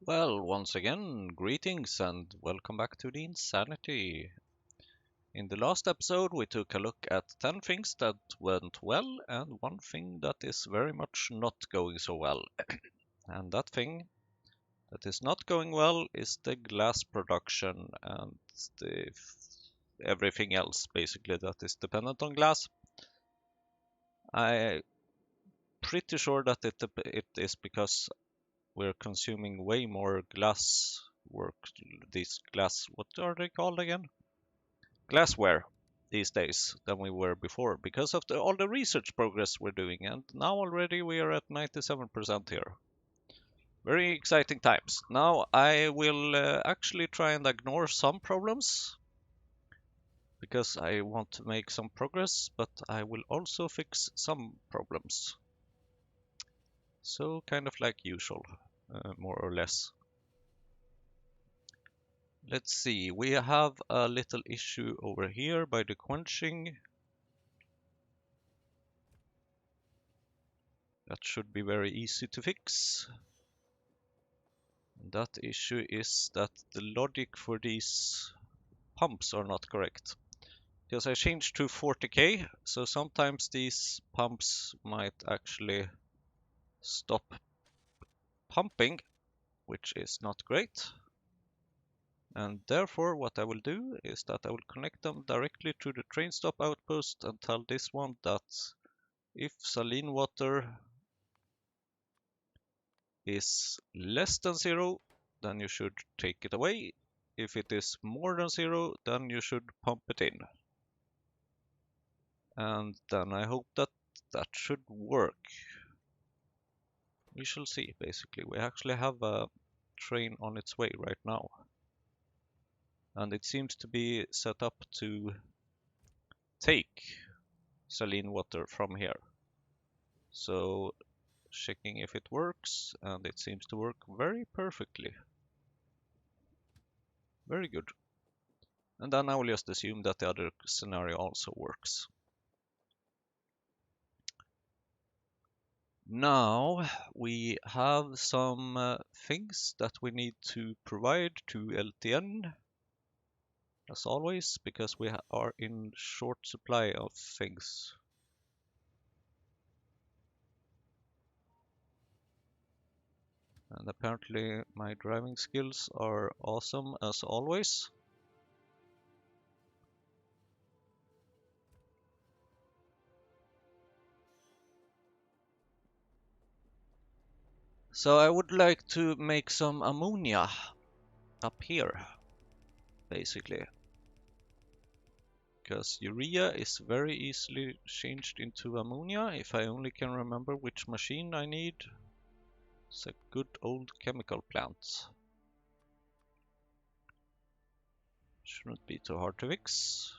Well, once again, greetings and welcome back to the Insanity. In the last episode, we took a look at 10 things that went well and one thing that is very much not going so well. And that thing that is not going well is the glass production and the everything else basically that is dependent on glass. I'm pretty sure that it is because we're consuming way more glass work. These glass, what are they called again? Glassware these days than we were before because of all the research progress we're doing. And now already we are at 97% here. Very exciting times. Now I will actually try and ignore some problems because I want to make some progress, but I will also fix some problems. So kind of like usual, more or less. Let's see, we have a little issue over here by the quenching. That should be very easy to fix. That issue is that the logic for these pumps are not correct. Because I changed to 40k, so sometimes these pumps might actually stop pumping, which is not great. And therefore what I will do is that I will connect them directly to the train stop outpost and tell this one that if saline water is less than 0, then you should take it away. If it is more than 0, then you should pump it in. And then I hope that that should work. We shall see, basically. We actually have a train on its way right now. And it seems to be set up to take saline water from here. So checking if it works, and it seems to work very perfectly. Very good. And then I will just assume that the other scenario also works. Now we have some things that we need to provide to LTN, as always, because we are in short supply of things. And apparently my driving skills are awesome as always. So I would like to make some ammonia up here, basically. Because urea is very easily changed into ammonia if I only can remember which machine I need. It's a good old chemical plant. Shouldn't be too hard to fix.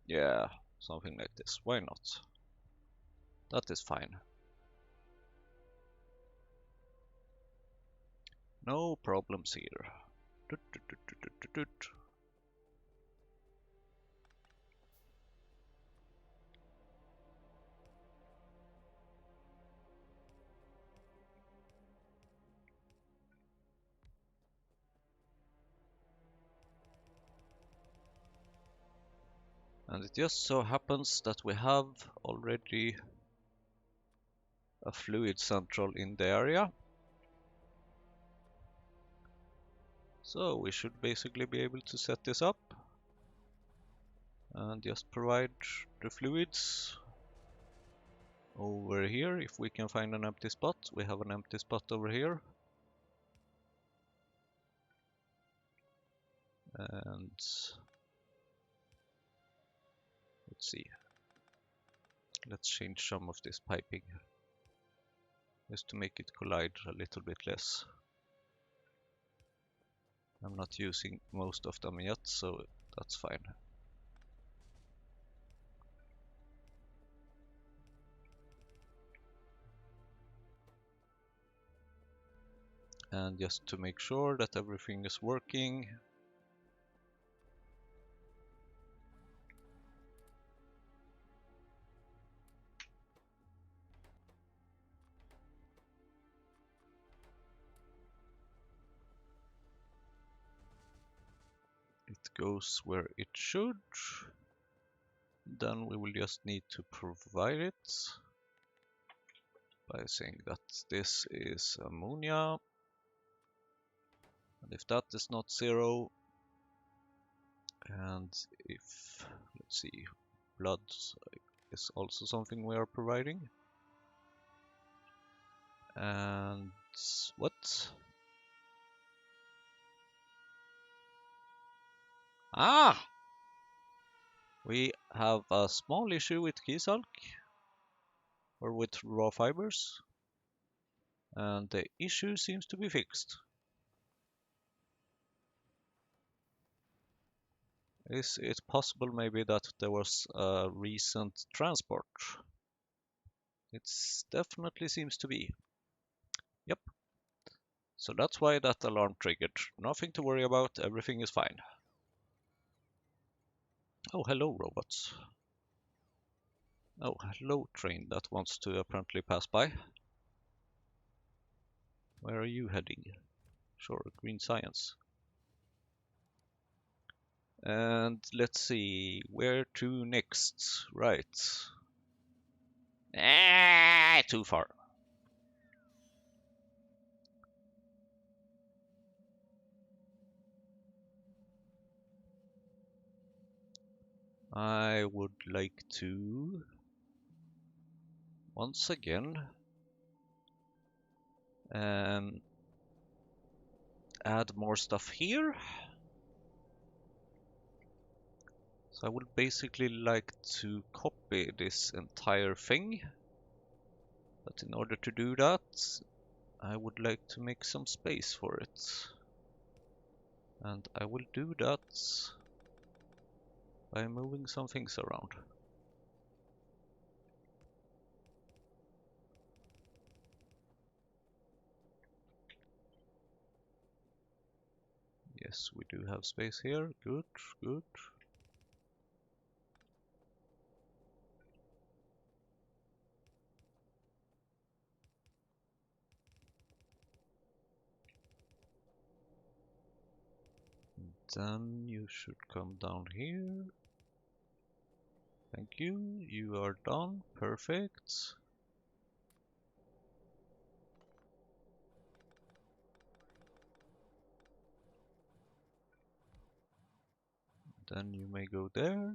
Yeah, something like this. Why not? That is fine. No problems here. Doot, doot, doot, doot, doot, doot. And it just so happens that we have already a fluid central in the area. So we should basically be able to set this up and just provide the fluids over here. If we can find an empty spot, we have an empty spot over here. And let's see. Let's change some of this piping just to make it collide a little bit less. I'm not using most of them yet, so that's fine. And just to make sure that everything is working, goes where it should. Then we will just need to provide it by saying that this is ammonia. And if that is not 0, and if, let's see, blood is also something we are providing. And what? Ah! We have a small issue with Keysalk, or with raw fibers, and the issue seems to be fixed. Is it possible maybe that there was a recent transport? It definitely seems to be. Yep. So that's why that alarm triggered. Nothing to worry about, everything is fine. Oh, hello, robots. Oh, hello, train that wants to apparently pass by. Where are you heading? Sure, green science. And let's see, where to next? Right. Too far. I would like to, once again, add more stuff here. So I would basically like to copy this entire thing. But in order to do that, I would like to make some space for it. And I will do that by moving some things around. Yes, we do have space here. Good, good. Then you should come down here. Thank you. You are done. Perfect. Then you may go there.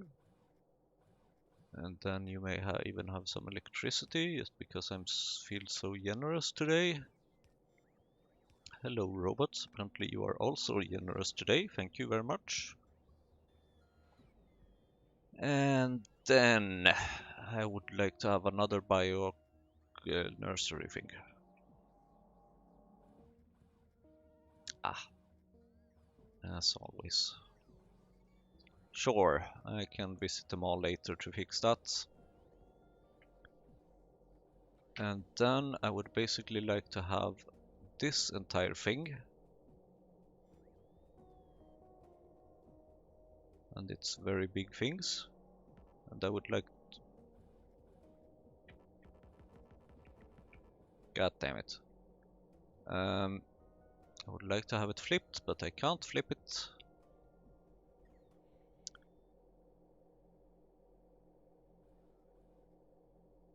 And then you may even have some electricity, just because I feel so generous today. Hello, robots. Apparently you are also generous today. Thank you very much. And then I would like to have another bio nursery thing. As always. Sure, I can visit them all later to fix that. And then I would basically like to have this entire thing. And it's very big things. And I would like to... God damn it. I would like to have it flipped, but I can't flip it.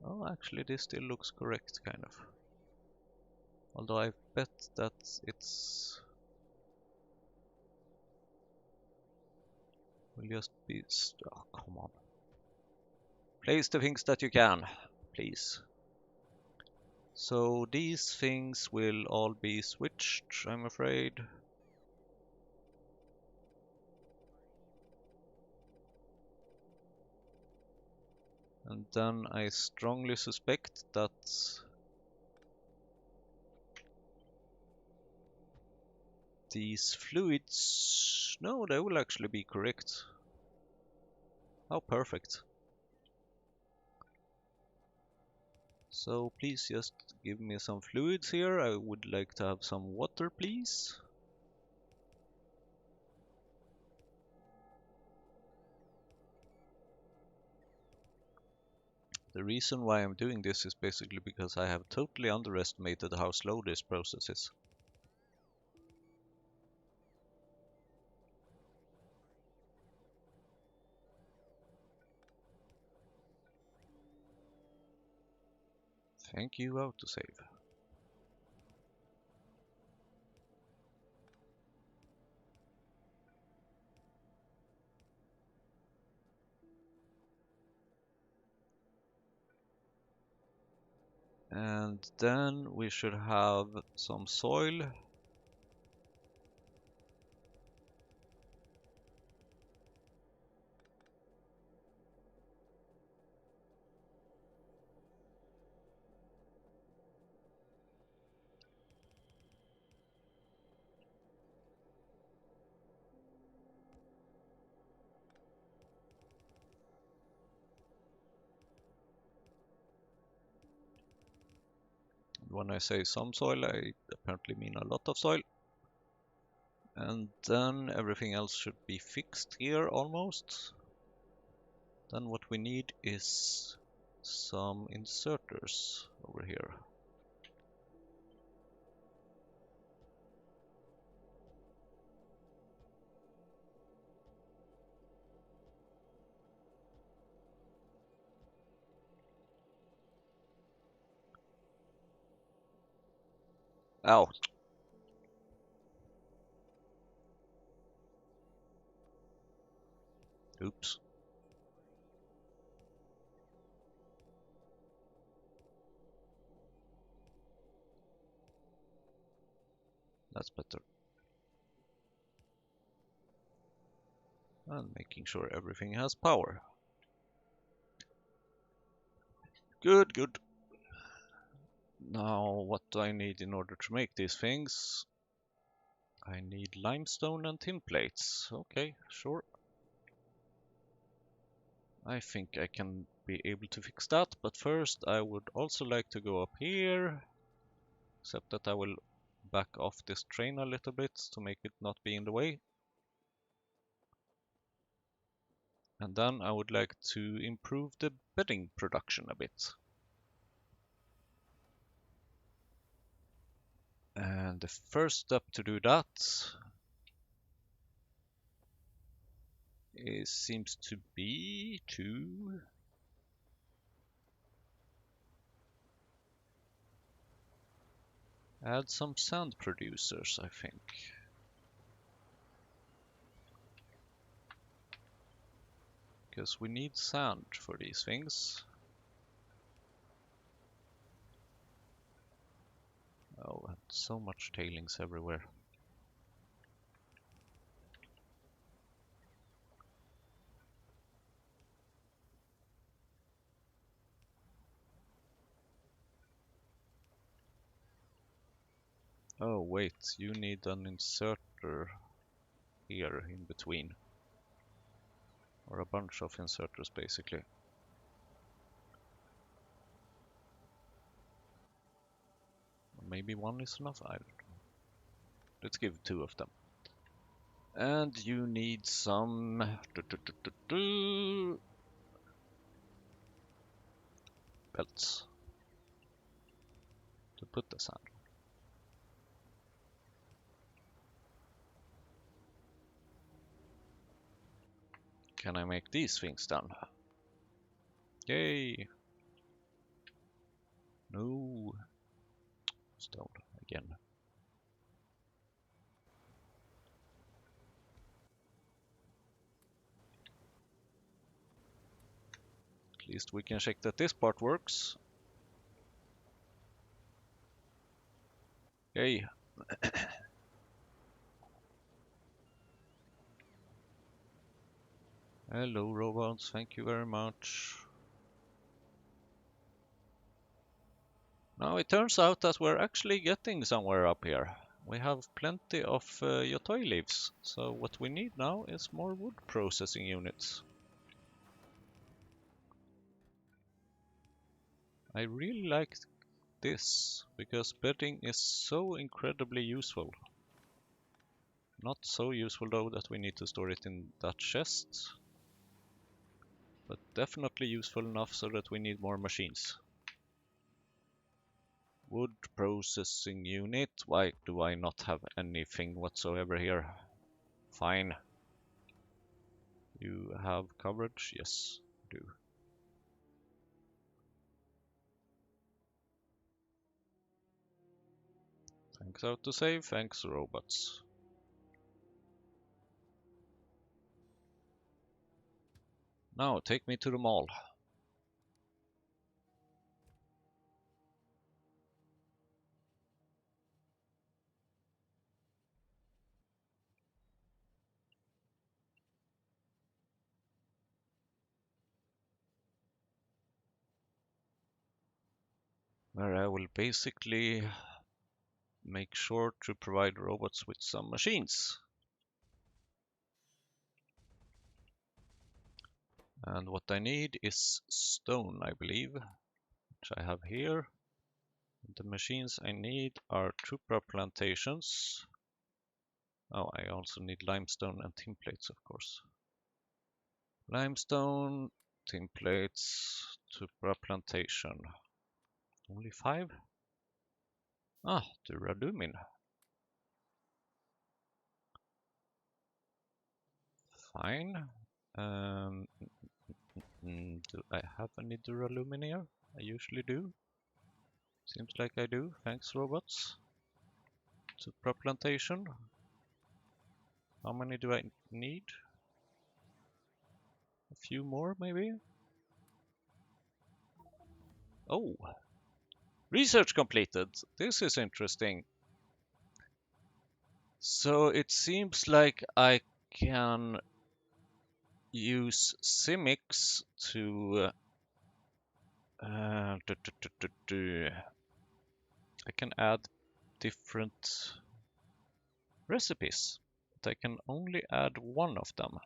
Oh, actually this still looks correct, kind of. Although I bet that it's... will just be... oh, come on. Place the things that you can, please. So these things will all be switched, I'm afraid. And then I strongly suspect that these fluids... no, they will actually be correct. How perfect. So please just give me some fluids here. I would like to have some water, please. The reason why I'm doing this is basically because I have totally underestimated how slow this process is. Thank you, autosave. And then we should have some soil. When I say some soil, I apparently mean a lot of soil. And then everything else should be fixed here almost. Then what we need is some inserters over here. Ow! Oops. That's better. And making sure everything has power. Good, good. Now, what do I need in order to make these things? I need limestone and tin plates. Okay, sure. I think I can be able to fix that, but first I would also like to go up here. Except that I will back off this train a little bit to make it not be in the way. And then I would like to improve the bedding production a bit. And the first step to do that seems to be to add some sand producers, I think. Because we need sand for these things. Oh, and so much tailings everywhere. Oh wait, you need an inserter here in between. Or a bunch of inserters basically. Maybe one is enough, I don't know. Let's give 2 of them. And you need some belts to put the sand. Can I make these things done? Yay! No. Stone again. At least we can check that this part works. Yay! Hello robots, thank you very much. Now it turns out that we're actually getting somewhere up here. We have plenty of yotoi leaves, so what we need now is more wood processing units. I really like this, because bedding is so incredibly useful. Not so useful though that we need to store it in that chest, but definitely useful enough so that we need more machines. Wood processing unit, why do I not have anything whatsoever here? Fine. You have coverage? Yes, do. Thanks autosave, thanks robots. Now take me to the mall. Where I will basically make sure to provide robots with some machines. And what I need is stone, I believe, which I have here. The machines I need are 2 plantations. Oh, I also need limestone and tin plates, of course. Limestone, tin plates, 2 plantation. Only 5? Ah, duralumin. Fine. Do I have any duralumin here? I usually do. Seems like I do. Thanks, robots. 2 plantation. How many do I need? A few more, maybe? Oh! Research completed! This is interesting. So it seems like I can use Simics to I can add different recipes, but I can only add one of them.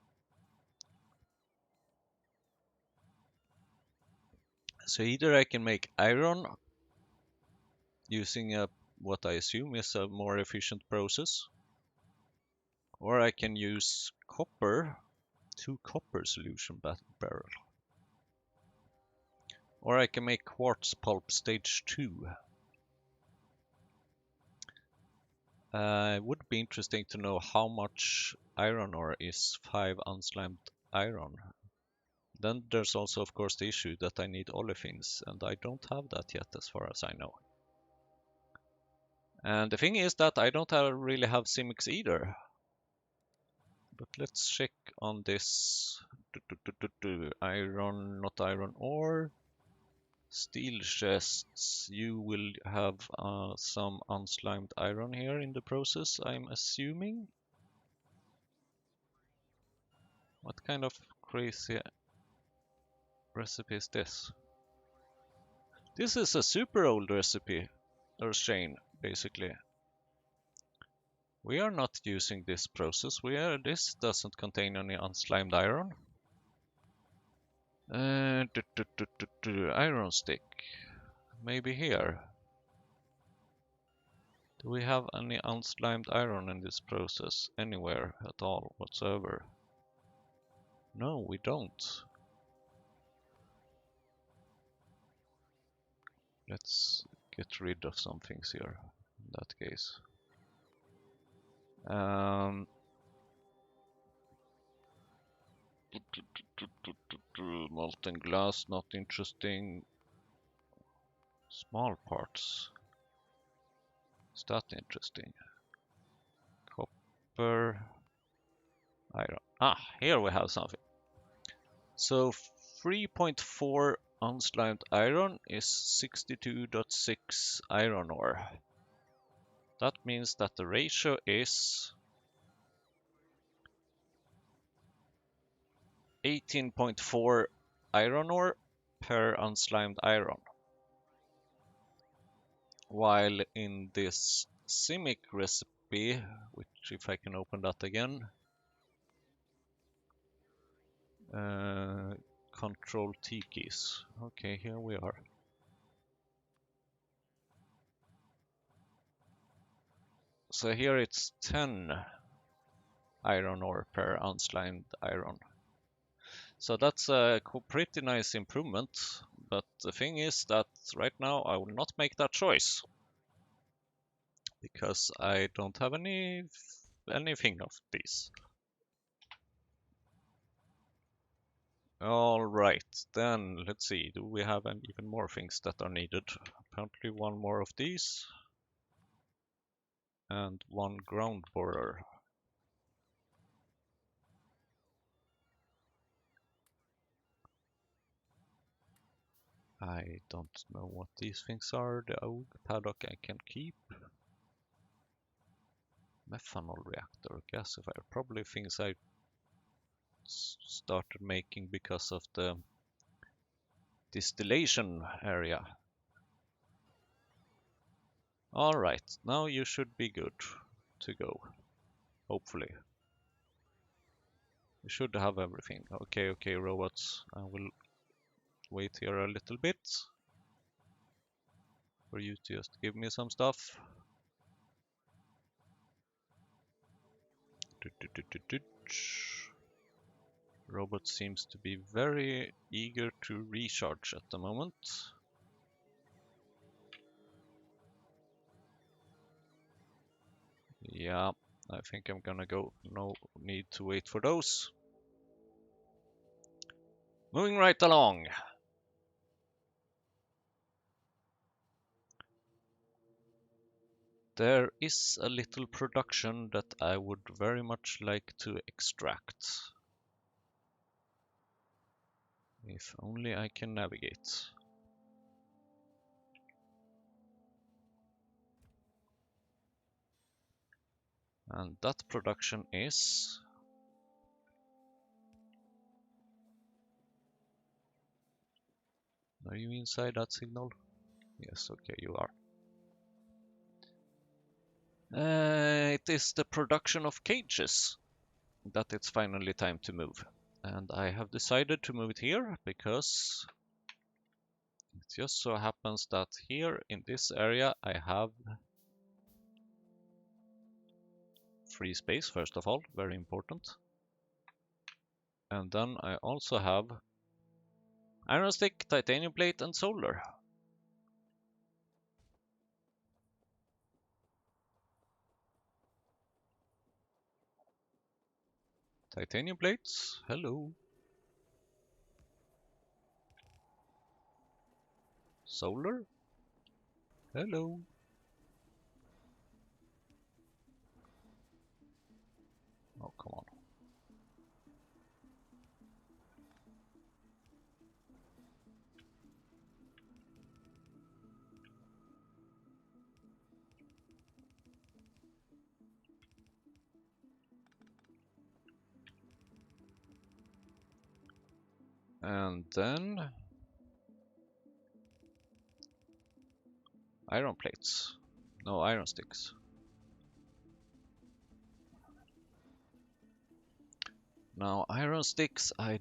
So either I can make iron using what I assume is a more efficient process, or I can use copper, 2 copper solution barrel, or I can make quartz pulp stage 2. It would be interesting to know how much iron ore is 5 unslimed iron. Then there's also, of course, the issue that I need olefins, and I don't have that yet as far as I know. And the thing is that I don't really have Simics either. But let's check on this. Iron, not iron ore. Steel chests. You will have some unslimed iron here in the process, I'm assuming. What kind of crazy recipe is this? This is a super old recipe, or chain, basically. We are not using this process. This doesn't contain any unslimed iron. Iron stick. Maybe here. Do we have any unslimed iron in this process anywhere at all whatsoever? No, we don't. Let's get rid of some things here in that case. Molten glass, not interesting. Small parts. Is that interesting? Copper, iron. Ah, here we have something. So 3.4 unslimed iron is 62.6 iron ore. That means that the ratio is 18.4 iron ore per unslimed iron. While in this Simic recipe, which if I can open that again, control T keys. Okay, here we are. So here it's 10 iron ore per unslimed iron. So that's a pretty nice improvement, but the thing is that right now I will not make that choice because I don't have anything of these. All right, then let's see. Do we have even more things that are needed? Apparently one more of these. and 1 ground borer. I don't know what these things are. The old paddock I can keep. Methanol reactor, gasifier, probably things I started making because of the distillation area. Alright, now you should be good to go. Hopefully. You should have everything. Okay, robots. I will wait here a little bit for you to just give me some stuff. Robot seems to be very eager to recharge at the moment. Yeah, I think I'm gonna go. No need to wait for those. Moving right along. There is a little production that I would very much like to extract. If only I can navigate. And that production is... Are you inside that signal? Yes, okay, you are. It is the production of cages that it's finally time to move. And I have decided to move it here because it just so happens that here in this area I have free space, first of all, very important. And then I also have iron stick, titanium plate, and solar. Titanium plates, hello. Solar, hello. Oh, come on. And then iron plates. No, iron sticks. Now, iron sticks I'm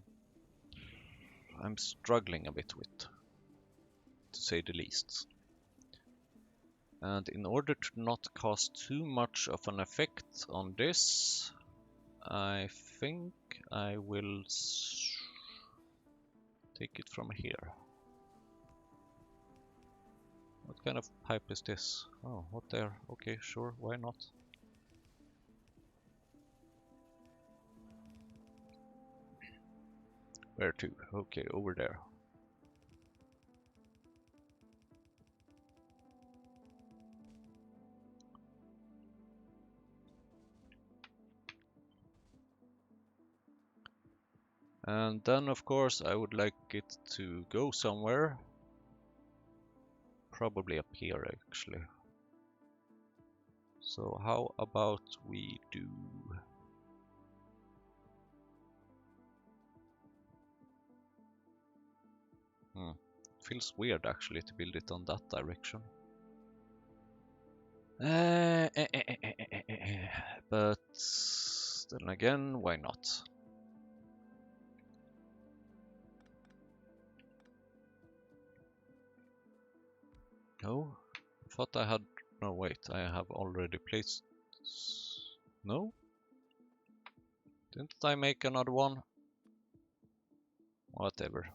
struggling a bit with, to say the least. And in order to not cause too much of an effect on this, I think I will take it from here. What kind of pipe is this? Oh, what there? Okay, sure, why not? Where to? Okay, over there. And then, of course, I would like it to go somewhere. Probably up here, actually. So how about we do... Feels weird, actually, to build it on that direction. But then again, why not? No, I thought I had... No, wait, I have already placed... No? Didn't I make another one? Whatever.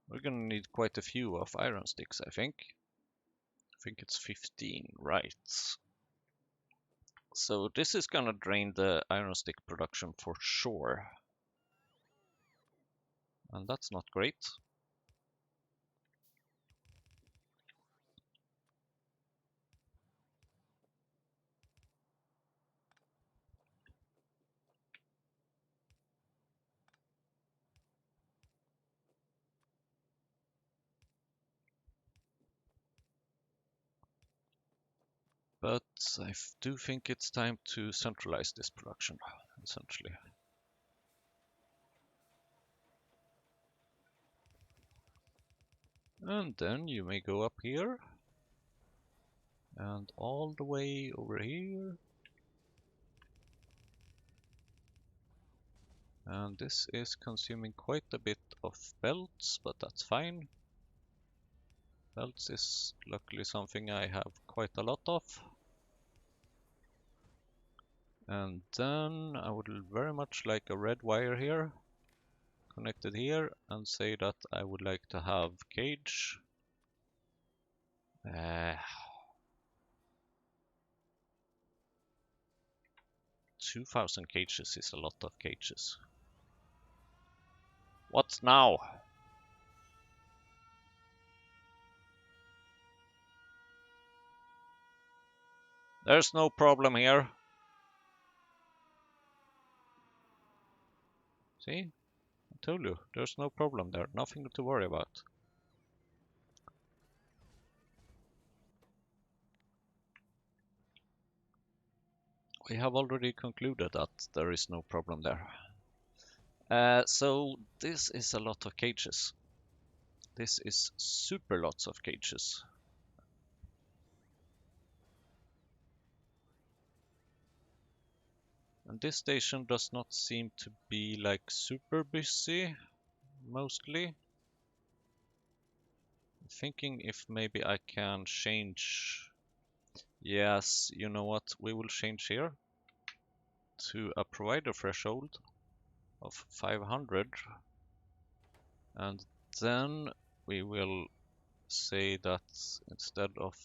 We're gonna need quite a few of iron sticks, I think. I think it's 15, right? So this is gonna drain the iron stick production for sure. And that's not great. But I do think it's time to centralize this production, essentially. And then you may go up here. And all the way over here. And this is consuming quite a bit of belts, but that's fine. Belts is luckily something I have quite a lot of. And then I would very much like a red wire here, connected here, and say that I would like to have cage. 2000 cages is a lot of cages. What now? There's no problem here. See? I told you, there's no problem there. Nothing to worry about. We have already concluded that there is no problem there. So this is a lot of cages. This is super lots of cages. And this station does not seem to be like super busy, mostly. I'm thinking if maybe I can change. Yes, you know what? We will change here to a provider threshold of 500. And then we will say that instead of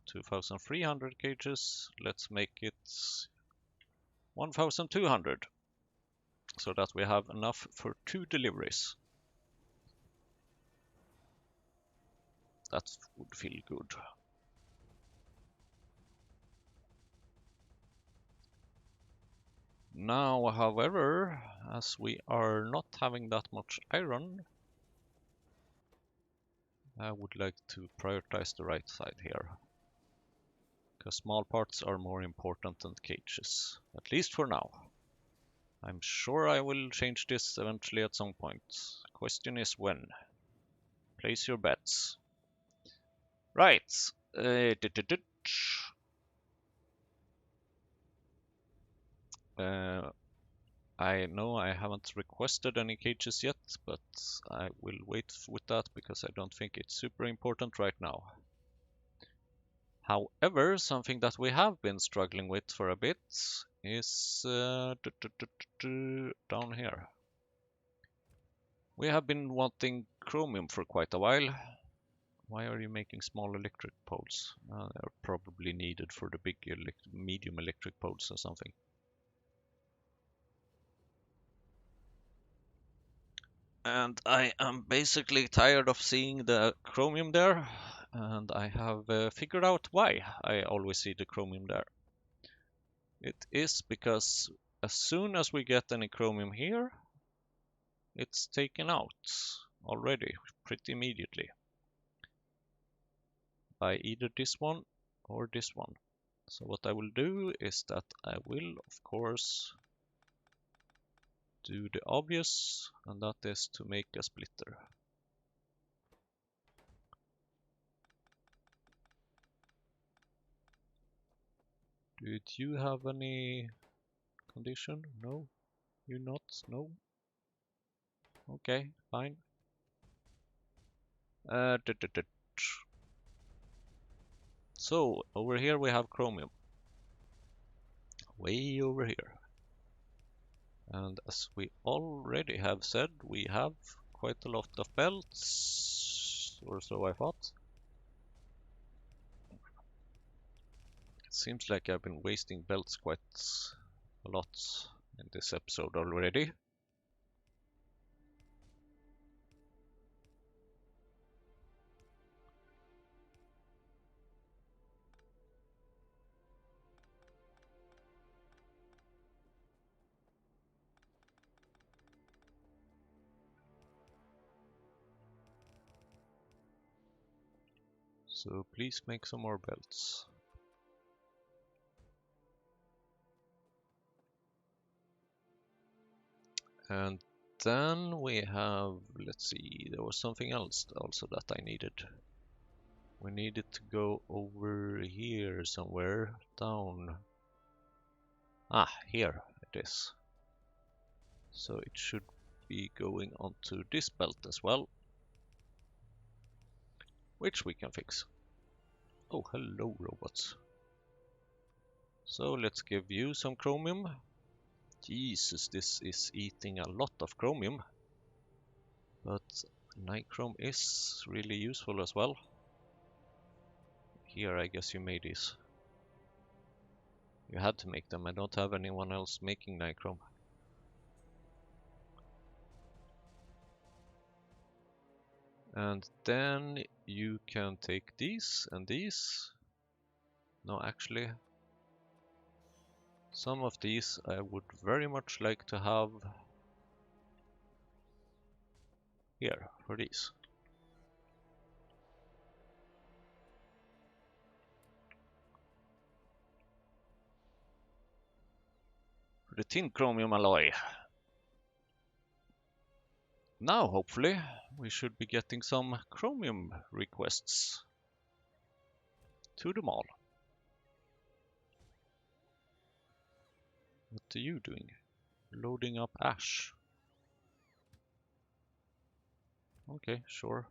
2300 cages, let's make it 1200, so that we have enough for 2 deliveries. That would feel good. Now, however, as we are not having that much iron, I would like to prioritize the right side here. Because small parts are more important than cages, at least for now. I'm sure I will change this eventually at some point. Question is when. Place your bets. Right. I know I haven't requested any cages yet, but I will wait with that because I don't think it's super important right now. However, something that we have been struggling with for a bit is down here. We have been wanting chromium for quite a while. Why are you making small electric poles? They're probably needed for the big medium electric poles or something. And I am basically tired of seeing the chromium there, and I have figured out why I always see the chromium there. It is because as soon as we get any chromium here, it's taken out already pretty immediately by either this one or this one. So what I will do is that I will, of course, do the obvious, and that is to make a splitter. Did you have any condition? No? You not? No? Okay, fine. So, over here we have chromium. Way over here. And as we already have said, we have quite a lot of belts, or so I thought. Seems like I've been wasting belts quite a lot in this episode already. So please make some more belts. And then we have, let's see, there was something else also that I needed. We needed to go over here somewhere, down. Ah, here it is. So it should be going onto this belt as well, which we can fix. Oh, hello robots. So let's give you some chromium. Jesus, this is eating a lot of chromium. But nichrome is really useful as well. Here, I guess you made these. You had to make them. I don't have anyone else making nichrome. And then you can take these and these. No, actually, some of these I would very much like to have here for these. For the tin chromium alloy. Now, hopefully, we should be getting some chromium requests to the mall. What are you doing? Loading up ash. Okay, sure.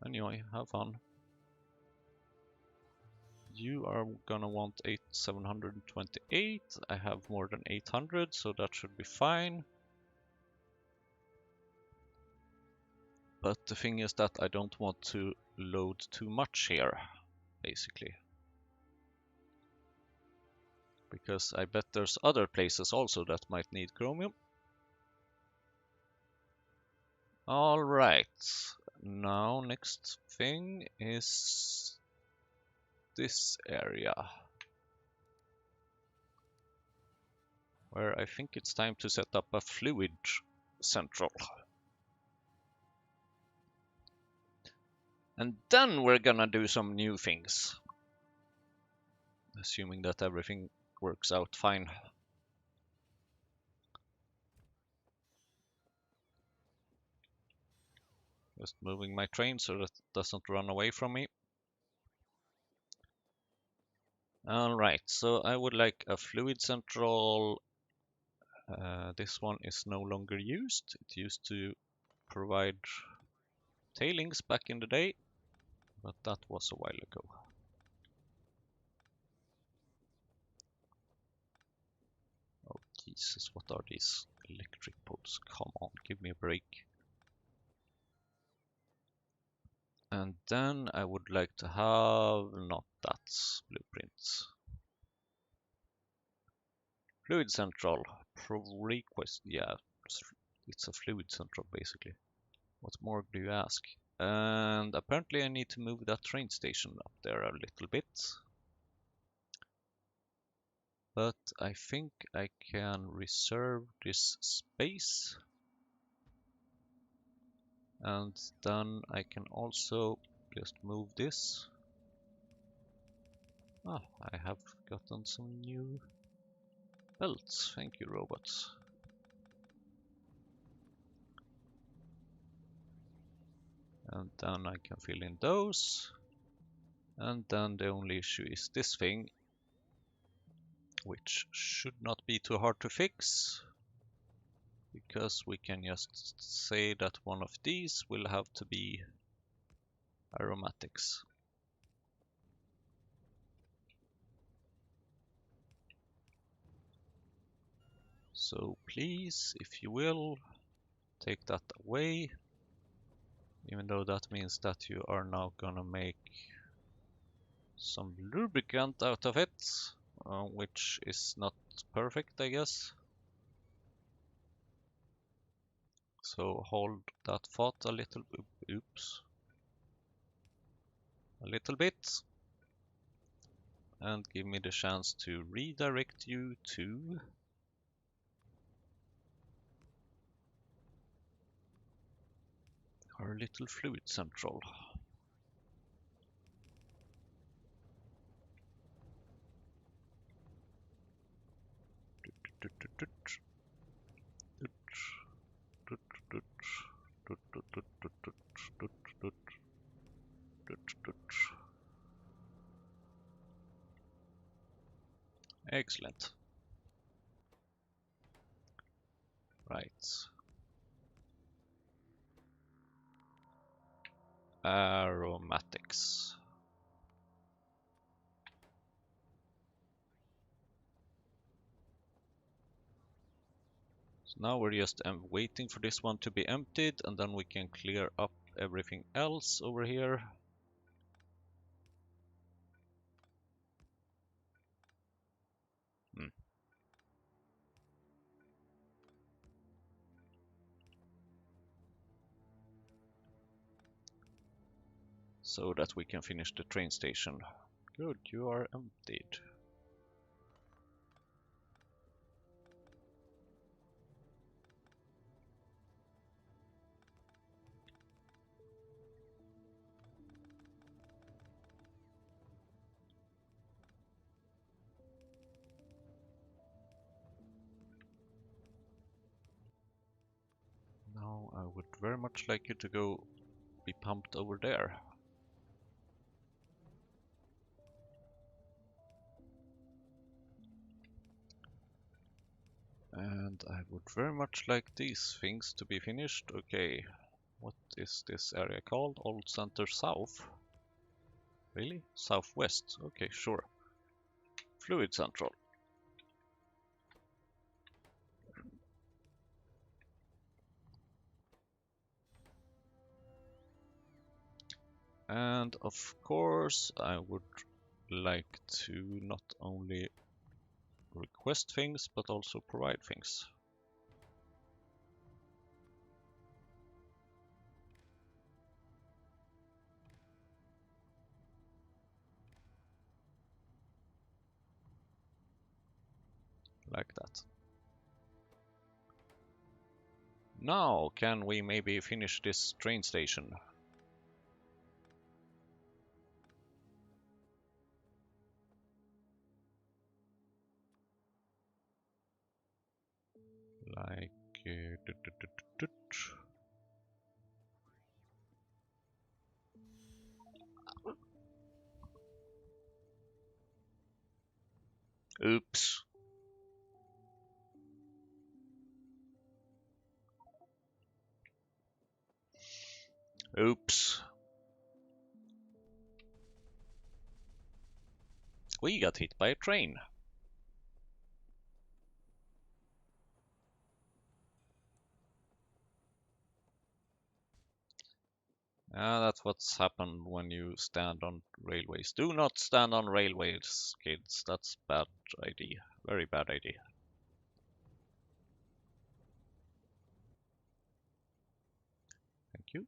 Anyway, have fun. You are gonna want 728. I have more than 800, so that should be fine. But the thing is that I don't want to load too much here, basically. Because I bet there's other places also that might need chromium. Alright, now next thing is this area. Where I think it's time to set up a fluid central. And then we're gonna do some new things. Assuming that everything works out fine. Just moving my train so that it doesn't run away from me. Alright, so I would like a fluid central. This one is no longer used. It used to provide tailings back in the day, but that was a while ago. Oh Jesus, what are these electric poles? Come on, give me a break. And then I would like to have not that blueprint. Fluid central request. Yeah, it's a fluid central basically. What more do you ask? And apparently I need to move that train station up there a little bit. But I think I can reserve this space. And then I can also just move this. Ah, I have gotten some new belts. Thank you, robots. And then I can fill in those. And then the only issue is this thing, which should not be too hard to fix. Because we can just say that one of these will have to be aromatics. So please, if you will, take that away. Even though that means that you are now gonna make some lubricant out of it, which is not perfect, I guess. So hold that thought a little, oops, a little bit, and give me the chance to redirect you to our little fluid central. Excellent. Right. Aromatics. So now we're just waiting for this one to be emptied, and then we can clear up everything else over here. So that we can finish the train station. Good, you are emptied. Now I would very much like you to go be pumped over there. And I would very much like these things to be finished. Okay, what is this area called? Old Center South? Really? Southwest? Okay, sure. Fluid Central. And of course, I would like to not only request things, but also provide things. Like that. Now, can we maybe finish this train station? Like... Oops. Oops. We got hit by a train. That's what's happened when you stand on railways. Do not stand on railways, kids. That's bad idea. Very bad idea. Thank you.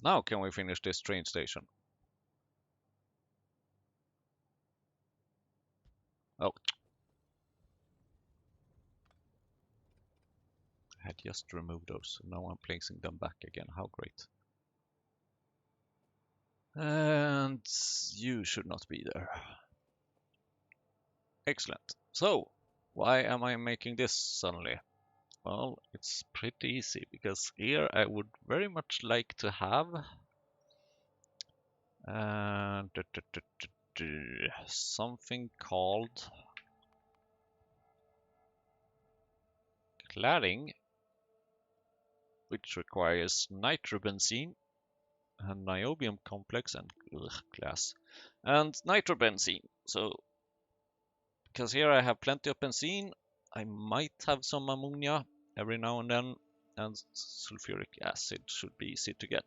Now can we finish this train station? Oh. I had just removed those. Now I'm placing them back again. How great. And you should not be there. Excellent. So, why am I making this suddenly? Well, it's pretty easy, because here I would very much like to have something called cladding, which requires nitrobenzene and niobium complex and glass and nitrobenzene. So, because here I have plenty of benzene, I might have some ammonia every now and then, and sulfuric acid should be easy to get.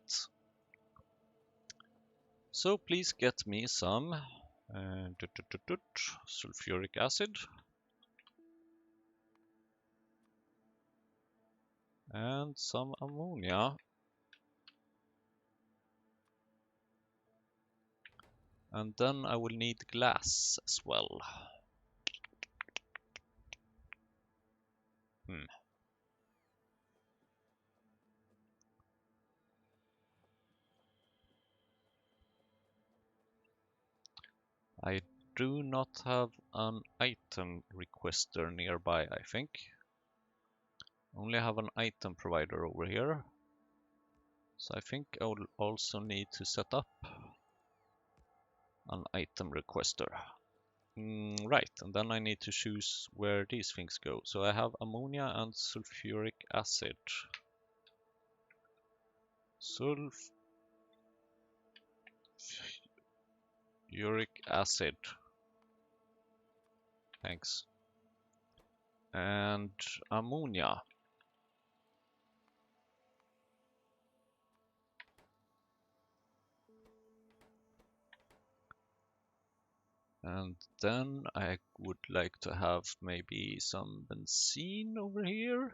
So please get me some sulfuric acid and some ammonia. And then I will need glass as well. I do not have an item requester nearby, I think. Only have an item provider over here. So I think I will also need to set up an item requester. Right, and then I need to choose where these things go. So I have ammonia and sulfuric acid. Sulfuric acid. Thanks. And ammonia. And then I would like to have maybe some benzene over here.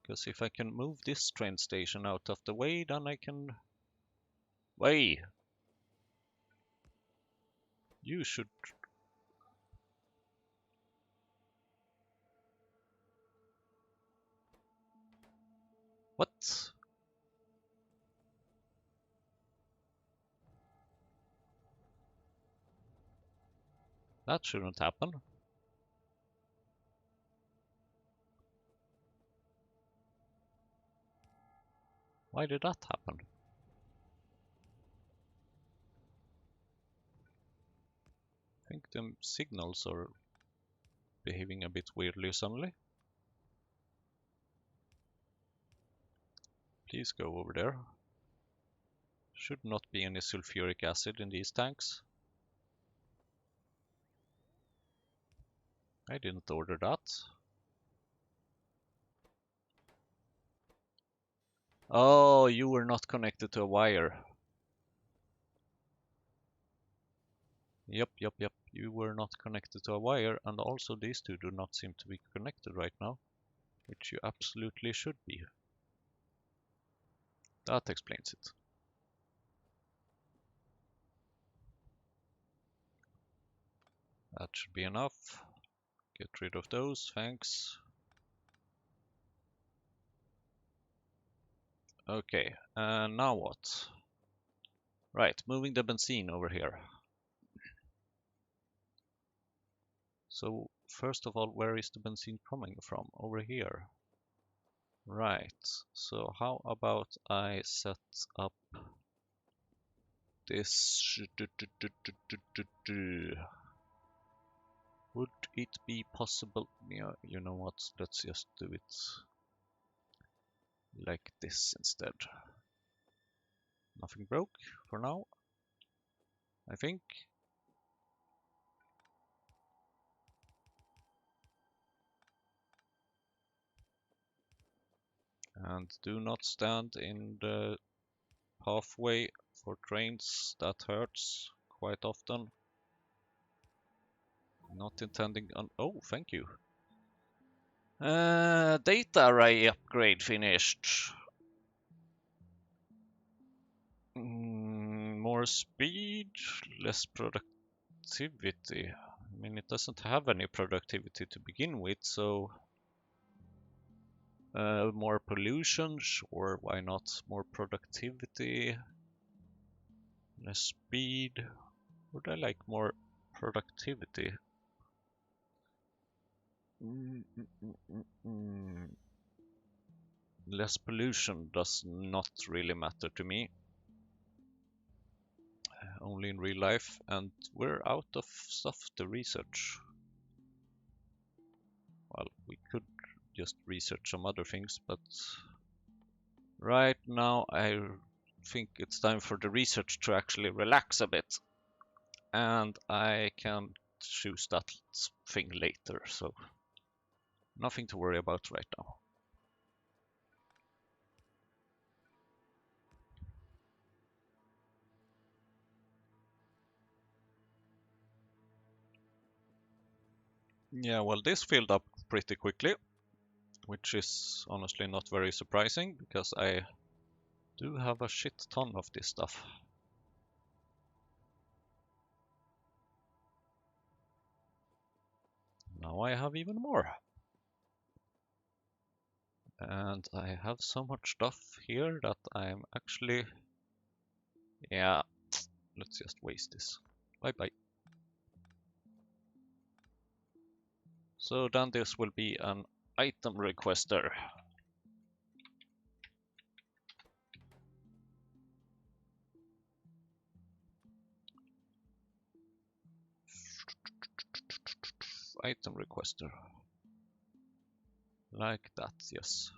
Because if I can move this train station out of the way, then I can... Wait! You should... What? That shouldn't happen. Why did that happen? I think the signals are behaving a bit weirdly suddenly. Please go over there. Should not be any sulfuric acid in these tanks. I didn't order that. Oh, you were not connected to a wire. Yep. You were not connected to a wire, and also these two do not seem to be connected right now, which you absolutely should be. That explains it. That should be enough. Get rid of those, thanks. Okay, and now what? Right, moving the benzene over here. So, first of all, where is the benzene coming from? Over here. Right, so how about I set up this... Would it be possible? Yeah, you know what? Let's just do it like this instead. Nothing broke for now, I think. And do not stand in the pathway for trains. That hurts quite often. Not intending on... Oh, thank you. Data array upgrade finished. More speed, less productivity. I mean, it doesn't have any productivity to begin with, so... more pollution, sure, why not? More productivity, less speed. Would I like more productivity? Less pollution does not really matter to me. Only in real life, and we're out of stuff to research. Well, we could just research some other things, but right now I think it's time for the research to actually relax a bit. And I can choose that thing later, so nothing to worry about right now. Yeah, well, this filled up pretty quickly, which is honestly not very surprising because I do have a shit ton of this stuff. Now I have even more. And I have so much stuff here that I'm actually... Yeah, let's just waste this. Bye bye. So then this will be an item requester. Item requester. Like that, yes.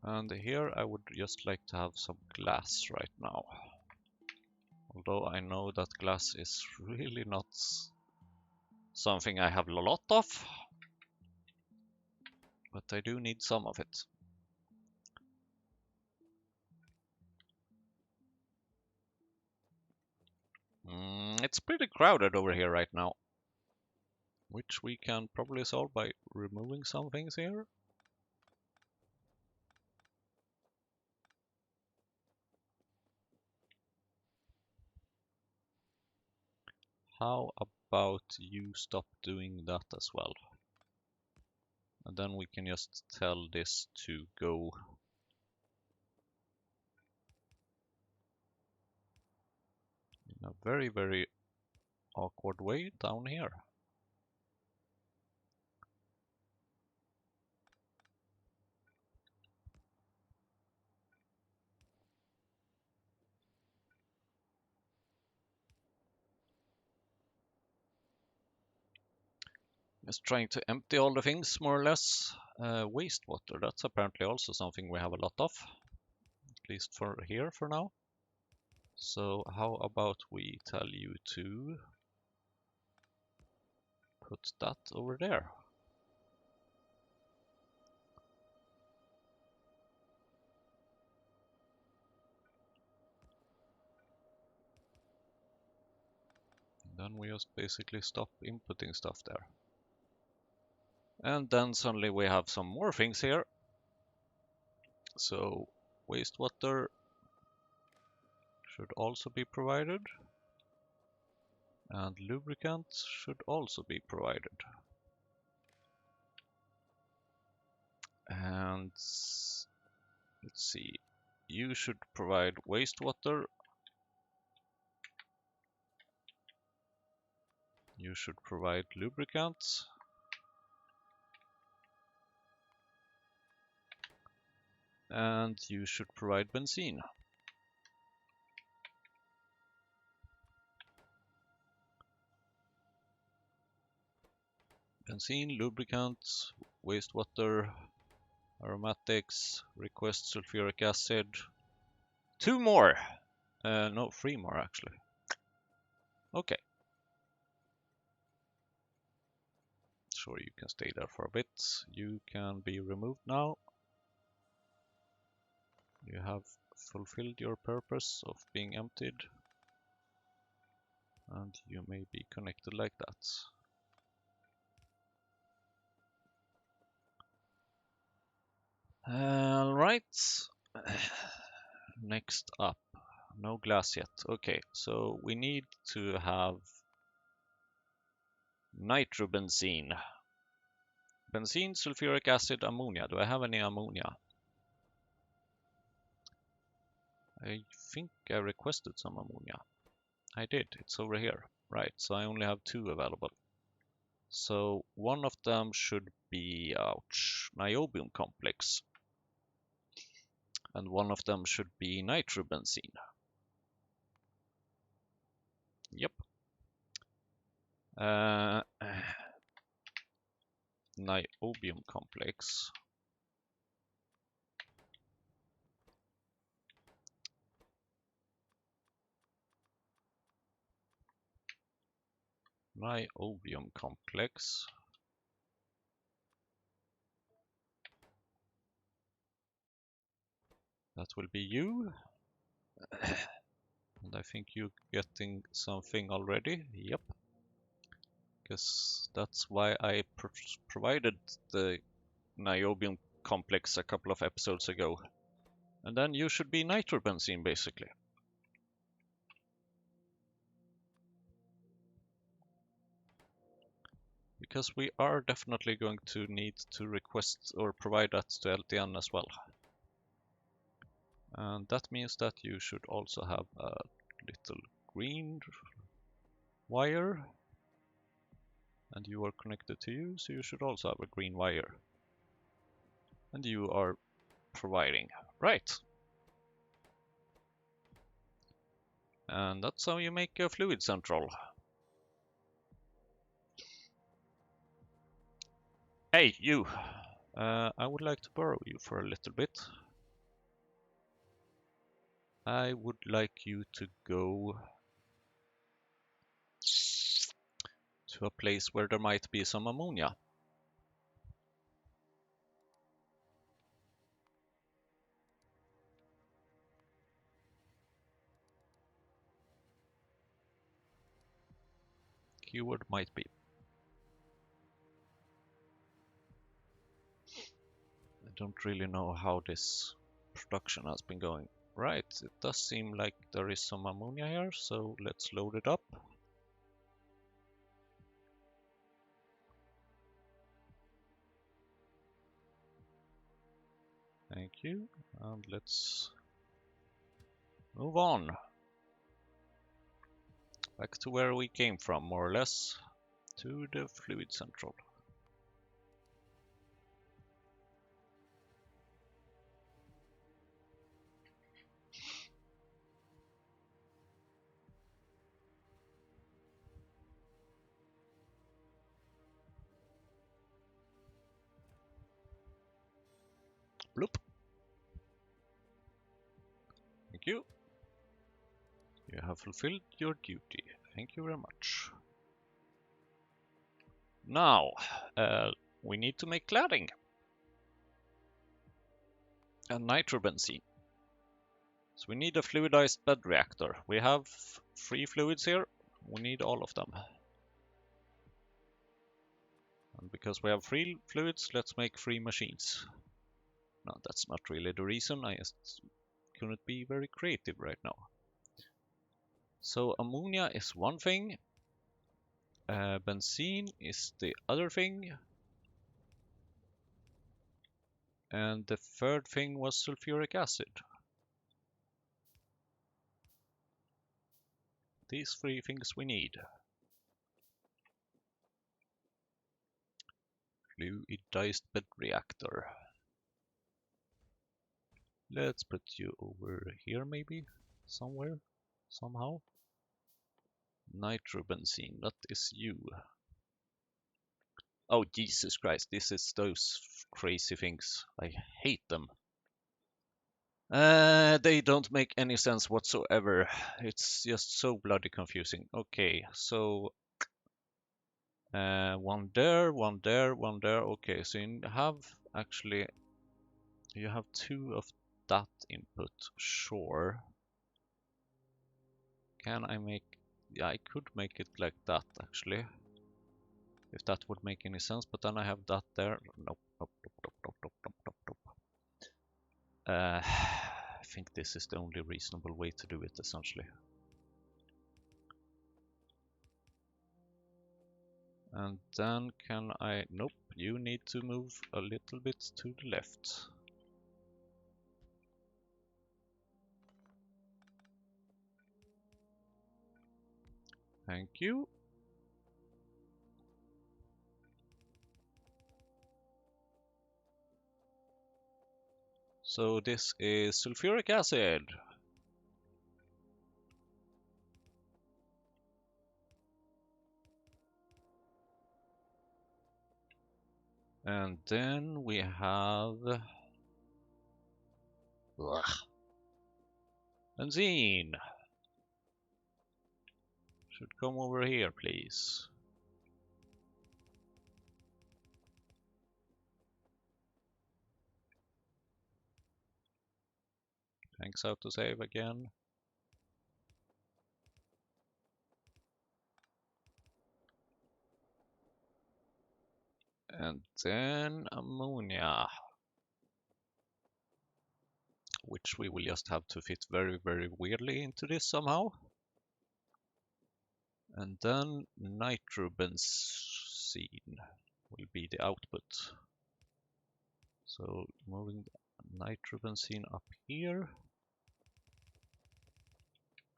And here I would just like to have some glass right now. Although I know that glass is really not something I have a lot of, but I do need some of it. It's pretty crowded over here right now, which we can probably solve by removing some things here. How about you stop doing that as well? And then we can just tell this to go in a very, very awkward way down here. Just trying to empty all the things more or less. Wastewater, that's apparently also something we have a lot of, at least for here for now. So how about we tell you to put that over there? Then we just basically stop inputting stuff there. And then suddenly we have some more things here. So wastewater should also be provided. And lubricant should also be provided. And let's see, you should provide wastewater. You should provide lubricant. And you should provide benzene. Benzene, lubricant, wastewater, aromatics, request sulfuric acid. 2 more! No, 3 more actually. Okay. Sure, you can stay there for a bit. You can be removed now. You have fulfilled your purpose of being emptied. And you may be connected like that. Alright. Next up. No glass yet. Okay, so we need to have nitrobenzene. Benzene, sulfuric acid, ammonia. Do I have any ammonia? I think I requested some ammonia. I did, it's over here. Right, so I only have 2 available. So one of them should be, ouch, niobium complex. And one of them should be nitrobenzene. Yep. Niobium complex. Niobium complex. That will be you. And I think you're getting something already. Yep. Because that's why I provided the niobium complex a couple of episodes ago. And then you should be nitrobenzene, basically. Because we are definitely going to need to request or provide that to LTN as well. And that means that you should also have a little green wire. And you are connected to you, so you should also have a green wire. And you are providing. Right. And that's how you make a fluid central. Hey, you! I would like to borrow you for a little bit. I would like you to go to a place where there might be some ammonia. Keyword might be. I don't really know how this production has been going. Right, it does seem like there is some ammonia here, so let's load it up. Thank you, and let's move on. Back to where we came from, more or less, to the fluid central. Bloop. Thank you. You have fulfilled your duty. Thank you very much. Now, we need to make cladding. And nitrobenzene. So we need a fluidized bed reactor. We have 3 fluids here. We need all of them. And because we have 3 fluids, let's make 3 machines. No, that's not really the reason. I just couldn't be very creative right now. So ammonia is one thing. Benzene is the other thing. And the third thing was sulfuric acid. These 3 things we need. Fluidized bed reactor. Let's put you over here maybe, somewhere, somehow. Nitrobenzene, that is you. Oh Jesus Christ, this is those crazy things. I hate them. They don't make any sense whatsoever. It's just so bloody confusing. Okay, so one there, one there, one there. Okay, so you have actually you have 2 of that input. Sure. Can I make? Yeah, I could make it like that actually, if that would make any sense. But then I have that there. Nope, nope, nope, nope, nope, nope, nope, nope, nope. I think this is the only reasonable way to do it, essentially. And then can I... Nope, you need to move a little bit to the left. Thank you. So this is sulfuric acid. And then we have... benzene. Should come over here, please. Thanks, autosave again. And then ammonia, which we will just have to fit very, very weirdly into this somehow. And then nitrobenzene will be the output. So moving nitrobenzene up here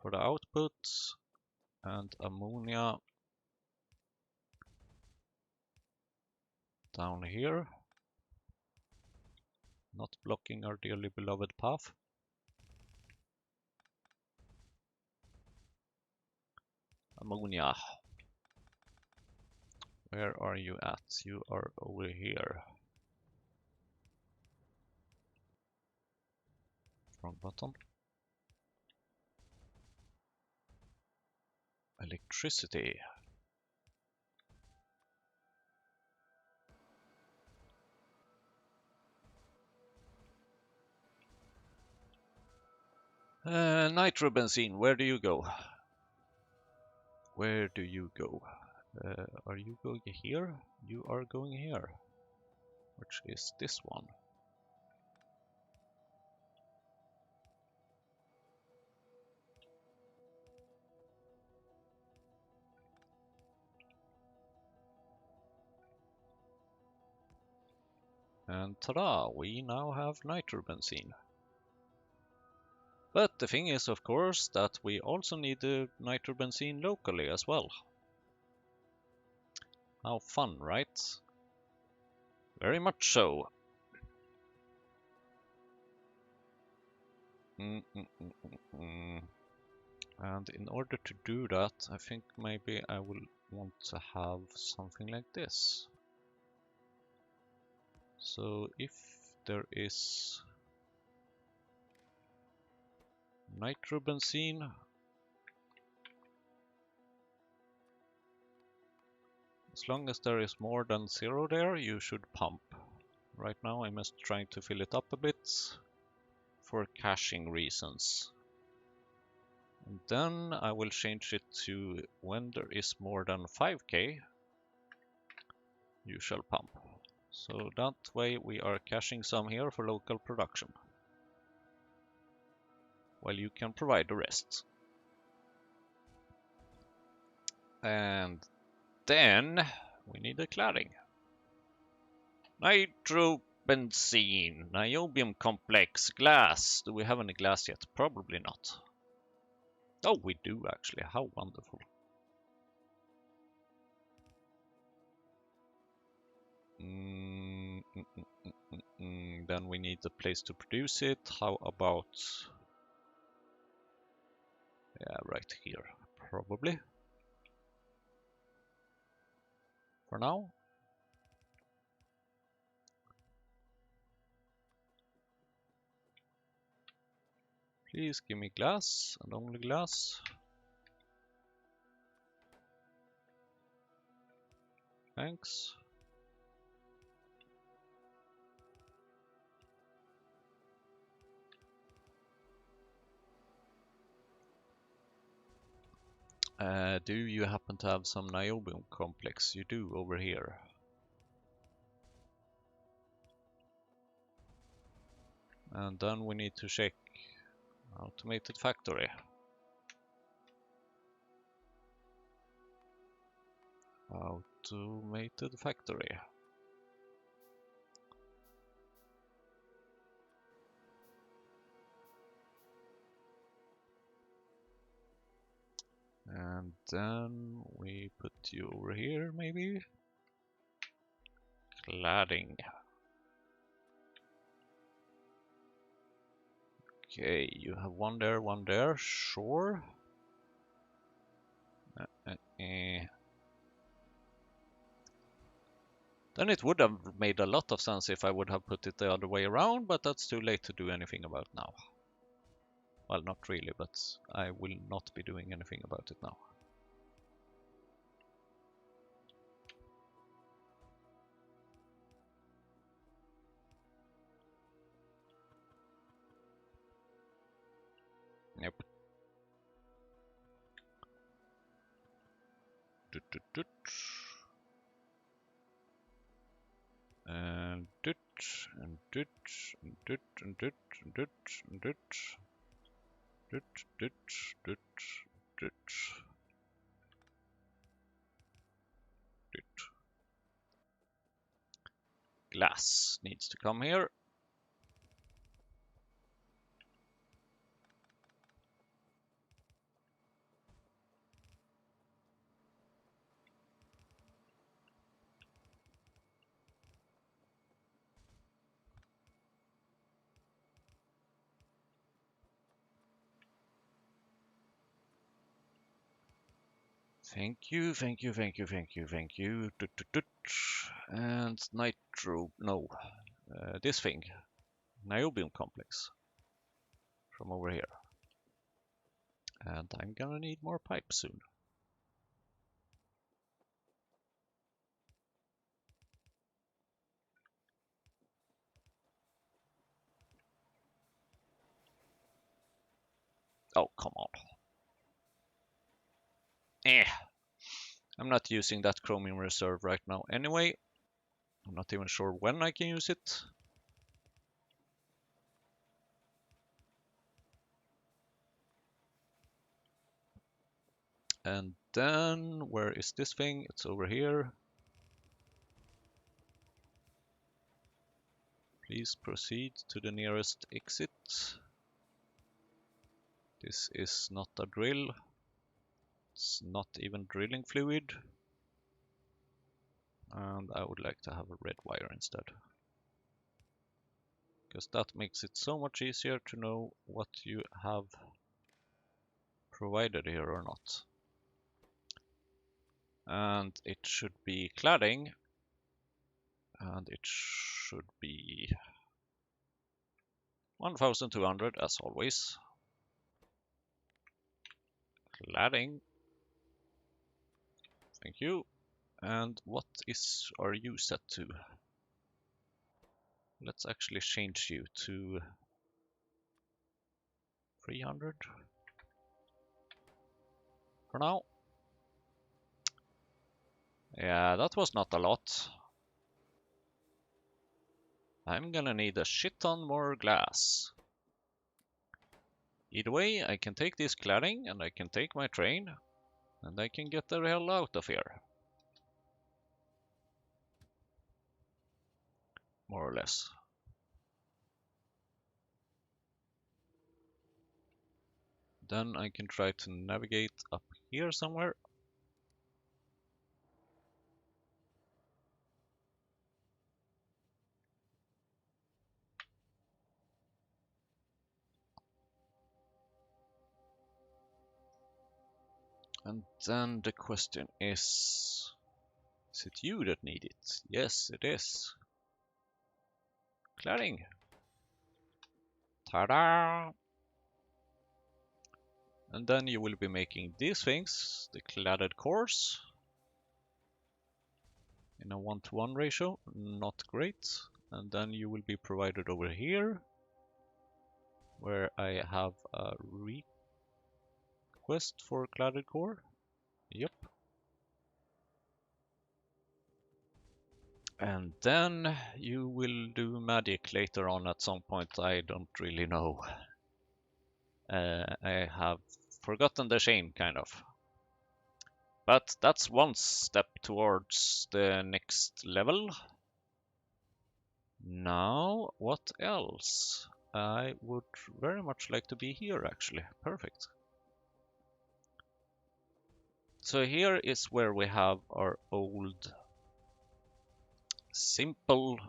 for the output, and ammonia down here, not blocking our dearly beloved path. Ammonia, where are you at? You are over here. Wrong button. Electricity. Nitrobenzene, where do you go? Where do you go? Are you going here? You are going here. Which is this one. And ta-da! We now have nitrobenzene. But the thing is, of course, that we also need the nitrobenzene locally as well. How fun, right? Very much so. And in order to do that, I think maybe I will want to have something like this. So if there is nitrobenzene, as long as there is more than 0 there, you should pump. Right now I'm just trying to fill it up a bit for caching reasons. And then I will change it to when there is more than 5k, you shall pump. So that way we are caching some here for local production, while you can provide the rest. And then we need a cladding. Nitrobenzene, niobium complex, glass. Do we have any glass yet? Probably not. Oh, we do actually. How wonderful. Then we need a place to produce it. How about... yeah, right here, probably. For now. Please give me glass, and only glass. Thanks. Do you happen to have some niobium complex? You do over here. And then we need to check automated factory. Automated factory. And then we put you over here, maybe? Cladding. Okay, you have one there, sure. Then it would have made a lot of sense if I would have put it the other way around, but that's too late to do anything about now. Well, not really, but I will not be doing anything about it now. And dit, and dit, and dit, and dit, and dit, and dit, dit, dit, dit, dit, dit. Glass needs to come here. Thank you, thank you, thank you, thank you, thank you. Tut, tut, tut. And nitro, no, this thing, niobium complex from over here. And I'm gonna need more pipe soon. Oh, come on. I'm not using that chromium reserve right now anyway. I'm not even sure when I can use it. And then, where is this thing? It's over here. Please proceed to the nearest exit. This is not a drill. It's not even drilling fluid. And I would like to have a red wire instead. Because that makes it so much easier to know what you have provided here or not. And it should be cladding. And it should be 1200 as always. Cladding. Thank you. And what are you set to? Let's actually change you to 300 for now. Yeah, that was not a lot. I'm gonna need a shit ton more glass. Either way, I can take this cladding and I can take my train and I can get the hell out of here. More or less. Then I can try to navigate up here somewhere. And then the question is it you that need it? Yes, it is. Cladding. Ta-da! And then you will be making these things, the cladded cores, in a 1-to-1 ratio, not great. And then you will be provided over here, where I have a request for cladded core. Yep. And then you will do magic later on at some point, I don't really know. I have forgotten the shame, kind of. But that's one step towards the next level. Now, what else? I would very much like to be here, actually. Perfect. So here is where we have our old simple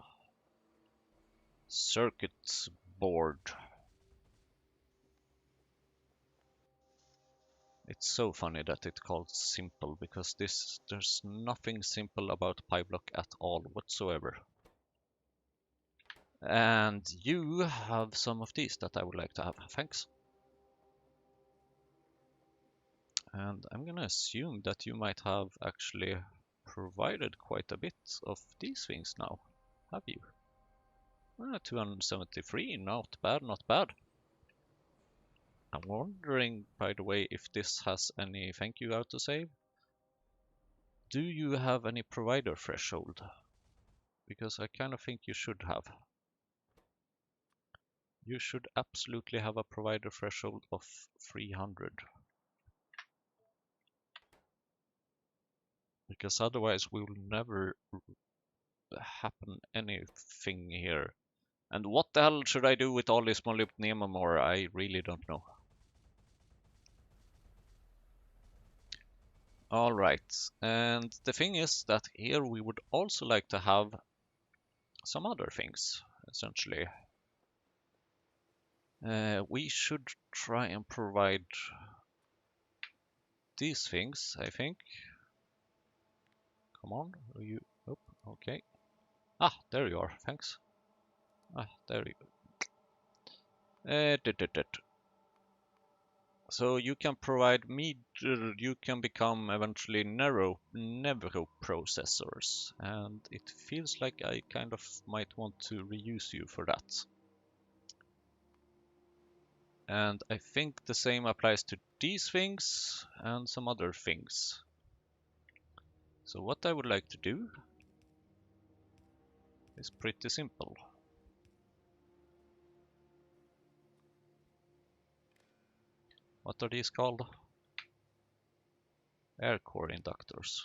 circuit board. It's so funny that it's called simple, because there's nothing simple about PyBlock at all whatsoever. And you have some of these that I would like to have. Thanks. And I'm gonna assume that you might have actually provided quite a bit of these things now. Have you? 273, not bad, not bad. I'm wondering, by the way, if this has any thank you autosave. Do you have any provider threshold? Because I kind of think you should have. You should absolutely have a provider threshold of 300. Because otherwise we will never happen anything here. And what the hell should I do with all this molybdenum ore? I really don't know. Alright, and the thing is that here we would also like to have some other things, essentially. We should try and provide these things, I think. Come on, are you? Oh, okay. Ah, there you are, thanks. Ah, there you go. So you can provide you can become eventually narrow processors, and it feels like I kind of might want to reuse you for that. And I think the same applies to these things and some other things. So what I would like to do is pretty simple. What are these called? Air core inductors.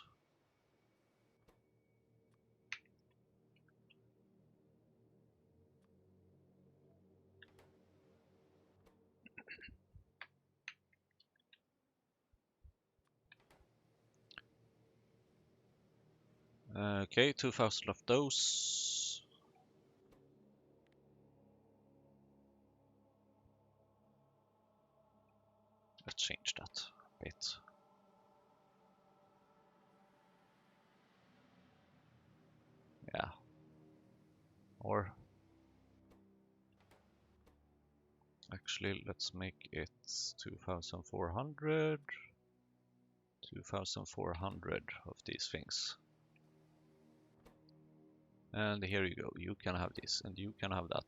Okay, 2000 of those. Let's change that a bit. Yeah. Or actually, let's make it 2400. 2400 of these things. And here you go. You can have this and you can have that.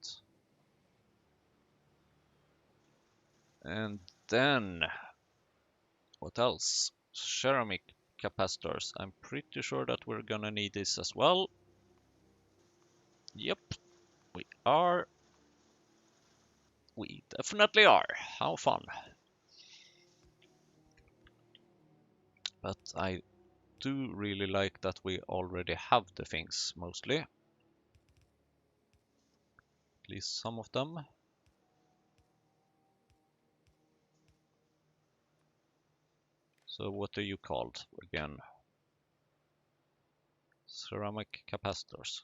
And then what else? Ceramic capacitors. I'm pretty sure that we're gonna need this as well. Yep, we are. We definitely are. How fun. But I do really like that we already have the things mostly. At least some of them. So what are you called again? Ceramic capacitors.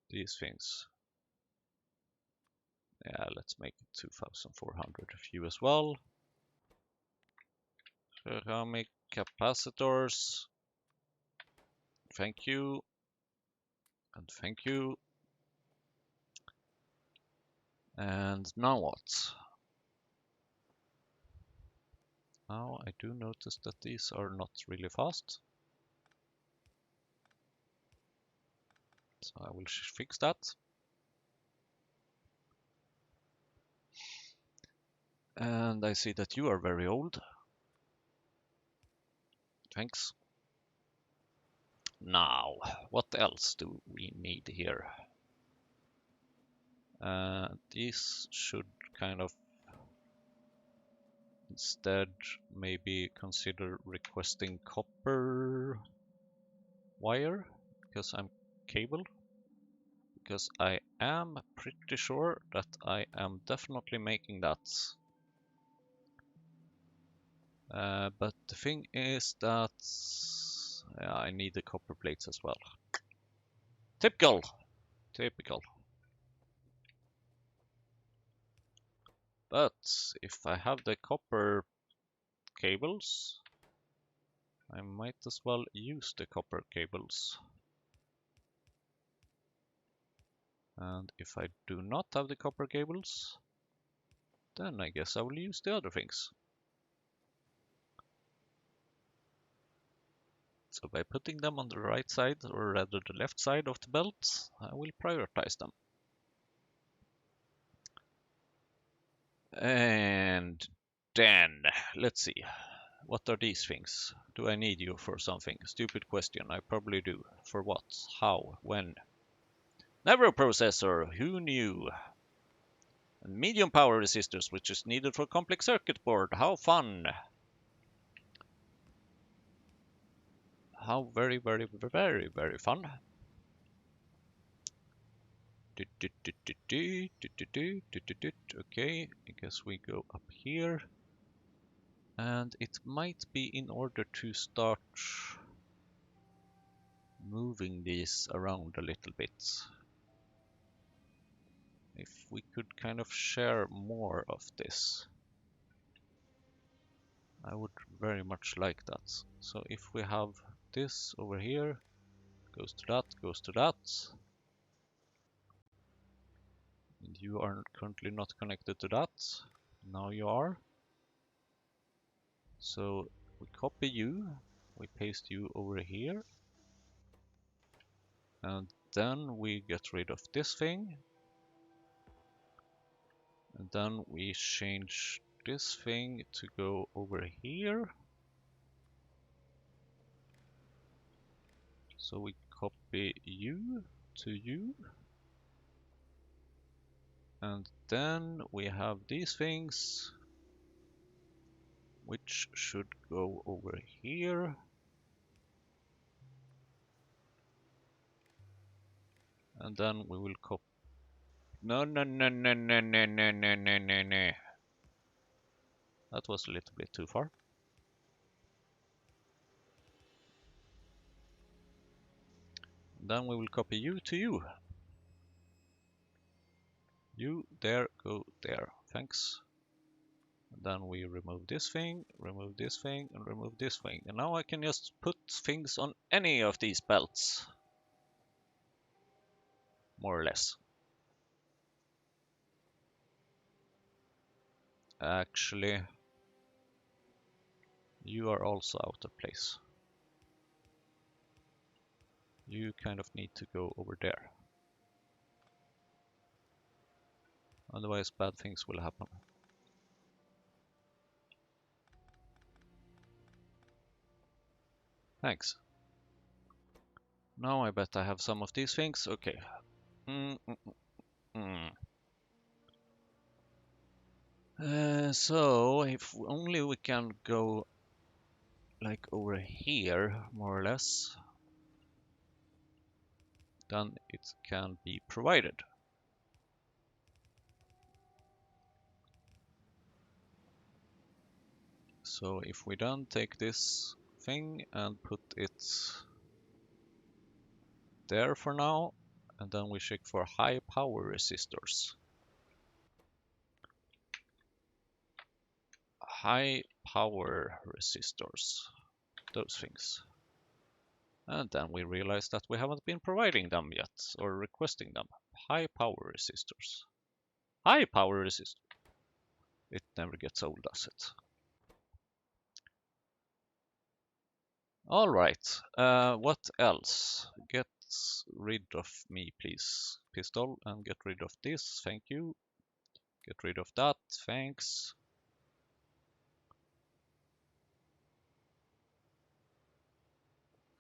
These things. Yeah, let's make it 2400 of you as well. Ceramic capacitors. Thank you. And thank you. And now what? Now I do notice that these are not really fast. So I will fix that. And I see that you are very old. Thanks. Now, what else do we need here? These should kind of instead maybe consider requesting copper wire because I'm cable. Because I am pretty sure that I am definitely making that. But the thing is that yeah, I need the copper plates as well. Typical. Typical. But if I have the copper cables, I might as well use the copper cables. And if I do not have the copper cables, then I guess I will use the other things. So by putting them on the right side, or rather the left side of the belt, I will prioritize them. And then, let's see. What are these things? Do I need you for something? Stupid question. I probably do. For what? How? When? Never processor. Who knew? And medium power resistors, which is needed for complex circuit board. How fun! How very, very, very, very fun. Okay, I guess we go up here. And it might be in order to start moving these around a little bit. If we could kind of share more of this, I would very much like that. So if we have this over here, goes to that, goes to that. And you are currently not connected to that. Now you are. So we copy you, we paste you over here. And then we get rid of this thing. And then we change this thing to go over here. So we copy you to you. And then we have these things, which should go over here. And then we will copy. No. That was a little bit too far. Then we will copy you to you. You there, go there. Thanks. And then we remove this thing, remove this thing, and remove this thing. And now I can just put things on any of these belts. More or less. Actually, you are also out of place. You kind of need to go over there. Otherwise, bad things will happen. Thanks. Now I bet I have some of these things. Okay. So, if only we can go like over here, more or less, then it can be provided. So if we then take this thing and put it there for now, and then we check for high power resistors. High power resistors, those things. And then we realize that we haven't been providing them yet, or requesting them. High power resistors. High power resistor. It never gets old, does it? Alright, what else? Get rid of me, please. Pistol, and get rid of this, thank you. Get rid of that, thanks.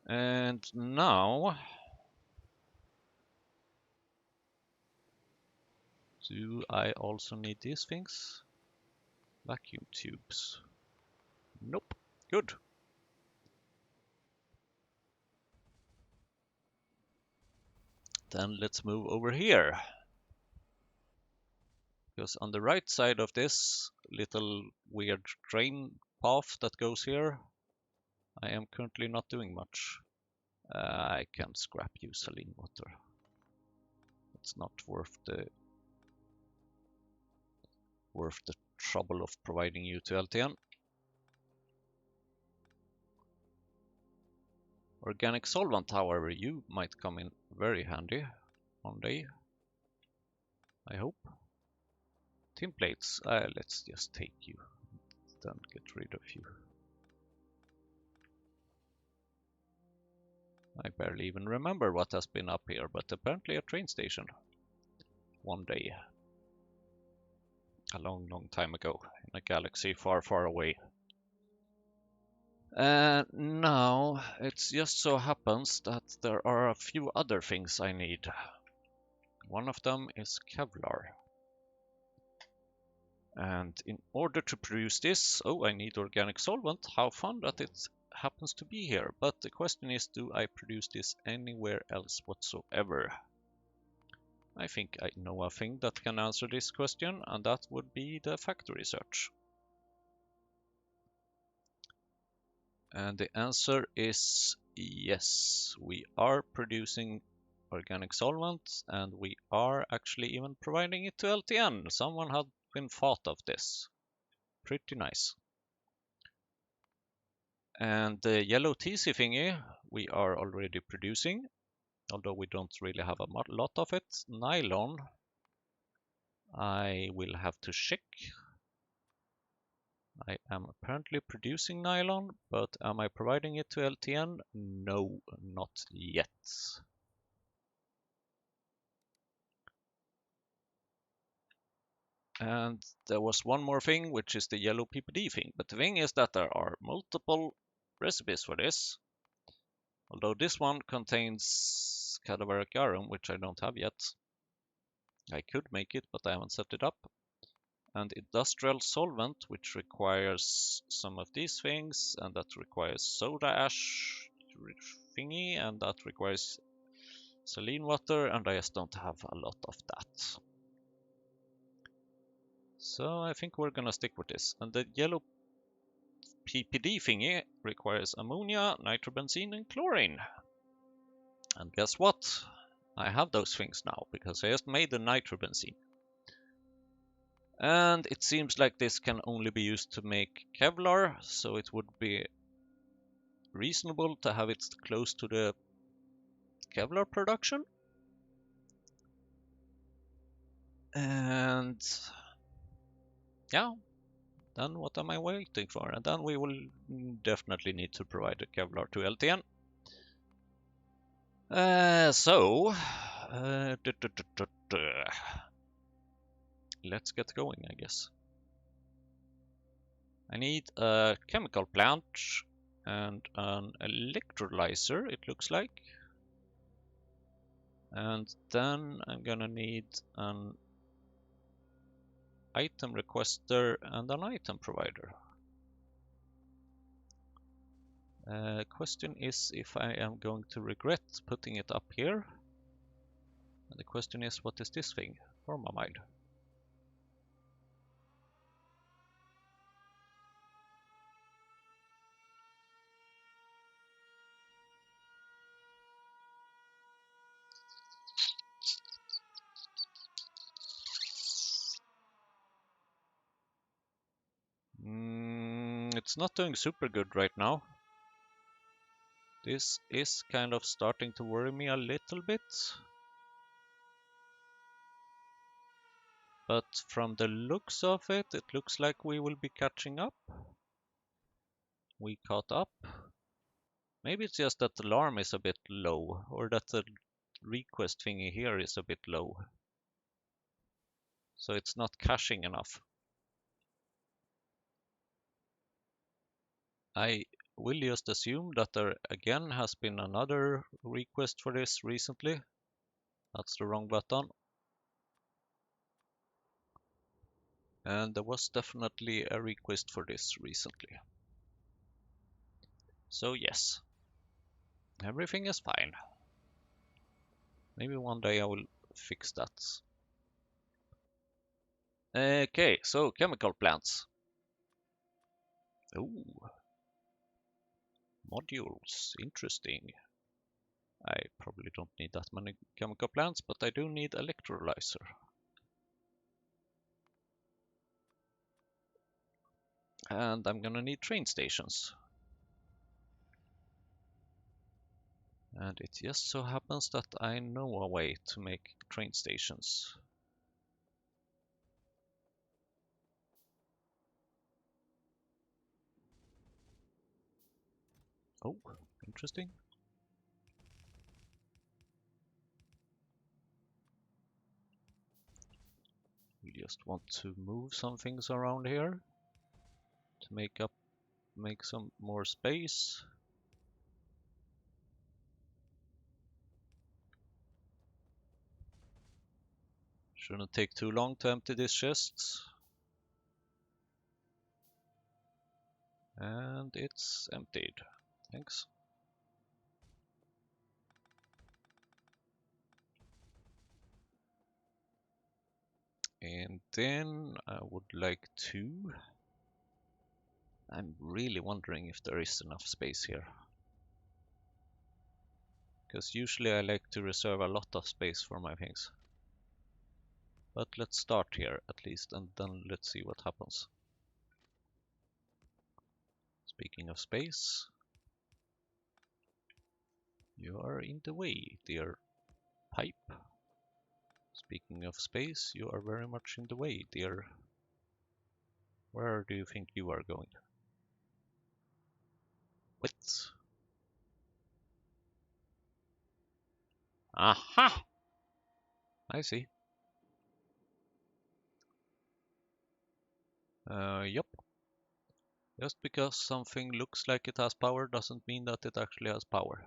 And now, do I also need these things? Vacuum tubes. Nope, good. Then let's move over here. Because on the right side of this little weird drain path that goes here, I am currently not doing much. I can scrap you saline water. It's not worth the trouble of providing you to LTN. Organic solvent, however, you might come in very handy one day. I hope. Tin plates, let's just take you, then get rid of you. I barely even remember what has been up here, but apparently a train station. One day. a long time ago in a galaxy far away. Now it just so happens that there are a few other things I need. One of them is Kevlar. And in order to produce this, I need organic solvent. How fun that it happens to be here. But the question is, do I produce this anywhere else whatsoever? I think I know a thing that can answer this question, and that would be the factory search. And the answer is yes, we are producing organic solvent, and we are actually even providing it to LTN. Someone had been thought of this. Pretty nice. And the yellow TC thingy we are already producing, although we don't really have a lot of it. Nylon, I will have to check. I am apparently producing nylon, but am I providing it to LTN? No, not yet. And there was one more thing, which is the yellow PPD thing. But the thing is that there are multiple recipes for this. Although this one contains cadaveric garum, which I don't have yet. I could make it, but I haven't set it up. And industrial solvent, which requires some of these things, and that requires soda ash thingy, and that requires saline water, and I just don't have a lot of that. So I think we're gonna stick with this. And the yellow PPD thingy requires ammonia, nitrobenzene, and chlorine. And guess what? I have those things now, because I just made the nitrobenzene. And it seems like this can only be used to make Kevlar, so it would be reasonable to have it close to the Kevlar production. And yeah, then what am I waiting for? And then we will definitely need to provide the Kevlar to LTN. Let's get going, I guess. I need a chemical plant and an electrolyzer, it looks like. And then I'm gonna need an item requester and an item provider. Question is if I am going to regret putting it up here. And the question is, what is this thing? Formamide. It's not doing super good right now. This is kind of starting to worry me a little bit. But from the looks of it, it looks like we will be catching up. We caught up. Maybe it's just that the alarm is a bit low, or that the request thingy here is a bit low. So it's not caching enough. I will just assume that there again has been another request for this recently. That's the wrong button. And there was definitely a request for this recently. So yes, everything is fine. Maybe one day I will fix that. Okay, so chemical plants. Ooh, modules, interesting. I probably don't need that many chemical plants, but I do need electrolyzer. And I'm gonna need train stations. And it just so happens that I know a way to make train stations. Oh, interesting. We'll just want to move some things around here to make some more space. Shouldn't take too long to empty this chest. And it's emptied. Thanks. And then I would like to... I'm really wondering if there is enough space here. Because usually I like to reserve a lot of space for my things. But let's start here at least, and then let's see what happens. Speaking of space, you are in the way, dear pipe. Speaking of space, you are very much in the way, dear. Where do you think you are going? What? Aha! I see. Yep. Just because something looks like it has power doesn't mean that it actually has power.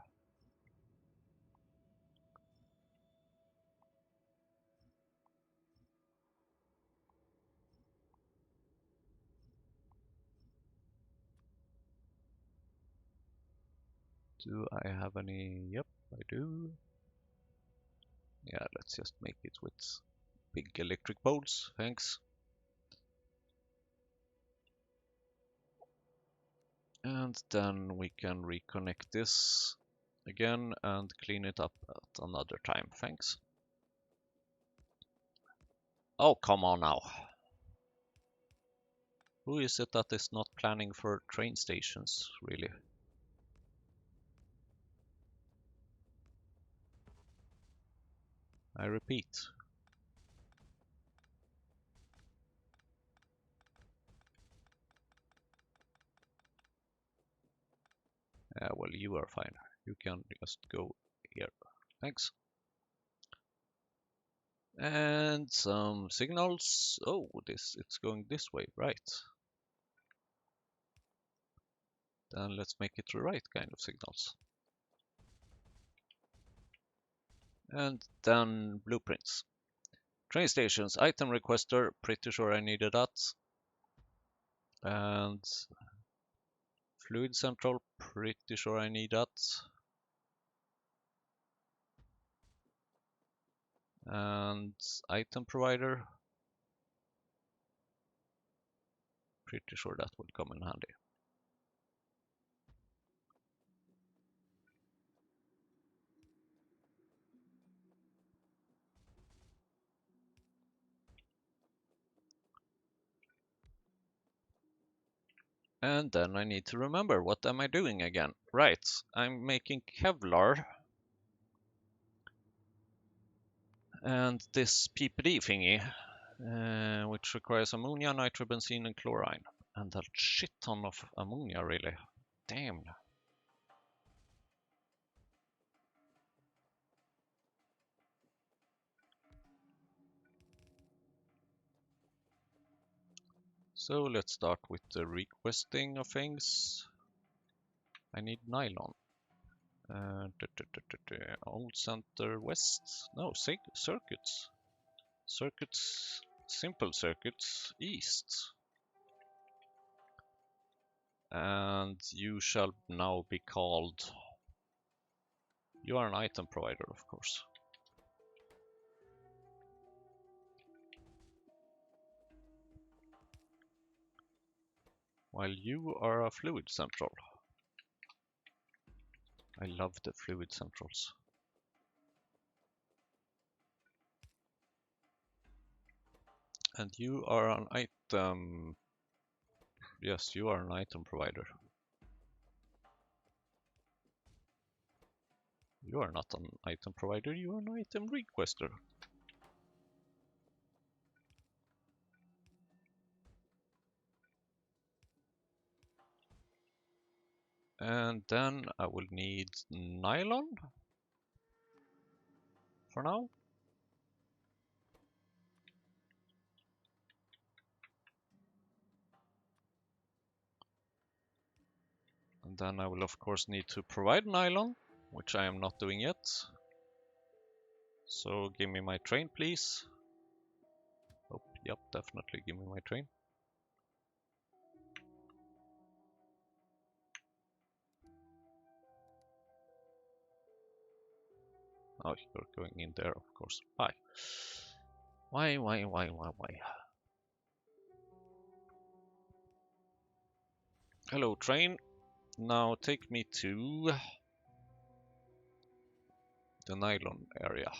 Do I have any? Yep, I do. Yeah, let's just make it with big electric bolts, thanks. And then we can reconnect this again and clean it up at another time, thanks. Oh, come on now. Who is it that is not planning for train stations, really? I repeat. Well, you are fine. You can just go here. Thanks. And some signals. Oh, it's going this way, right? Then let's make it the right kind of signals. And then blueprints. Train stations, item requester, pretty sure I needed that. And fluid central, pretty sure I need that. And item provider, pretty sure that would come in handy. And then I need to remember, what am I doing again? Right, I'm making Kevlar. And this PPD thingy, which requires ammonia, nitrobenzene, and chlorine. And a shit ton of ammonia, really. Damn. So let's start with the requesting of things. I need nylon. Old center west. No, circuits. Circuits. Simple circuits east. And you shall now be called. You are an item provider, of course. While you are a fluid central. I love the fluid centrals. And you are an item. Yes, you are an item provider. You are not an item provider, you are an item requester. And then I will need nylon for now. And then I will of course need to provide nylon, which I am not doing yet. So give me my train, please. Oh, yep, definitely give me my train. Oh, you're going in there, of course. Why? Why? Hello, train. Now take me to the nylon area,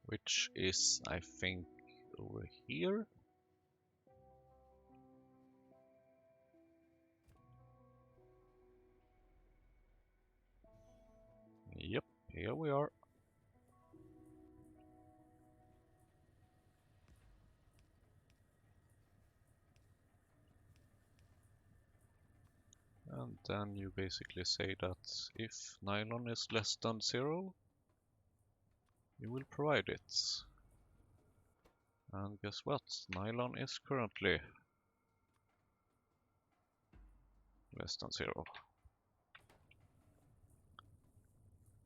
which is, I think, over here. Yep, here we are. And then you basically say that if nylon is less than 0, you will provide it. And guess what? Nylon is currently less than 0.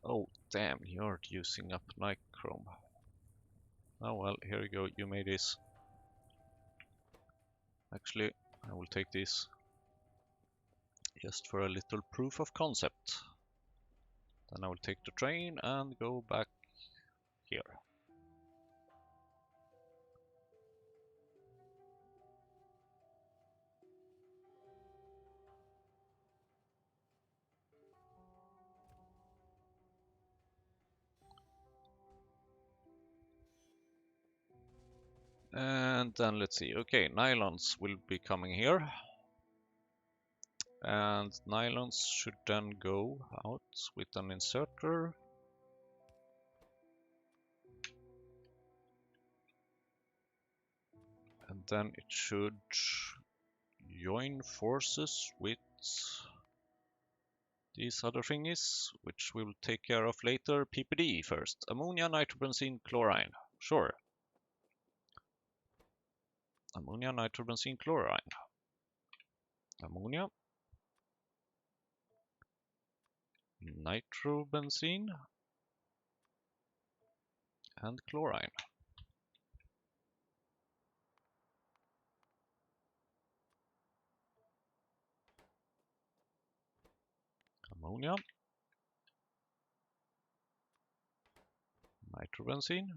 Oh, damn, you're using up nichrome. Oh well, here you go, you made this. Actually, I will take this just for a little proof of concept. Then I will take the train and go back here. And then let's see, okay, nylons will be coming here. And nylons should then go out with an inserter. And then it should join forces with these other thingies, which we'll take care of later. PPD first. Ammonia, nitrobenzene, chlorine. Sure. Ammonia, nitrobenzene, chlorine. Ammonia. Nitrobenzene. And chlorine. Ammonia. Nitrobenzene.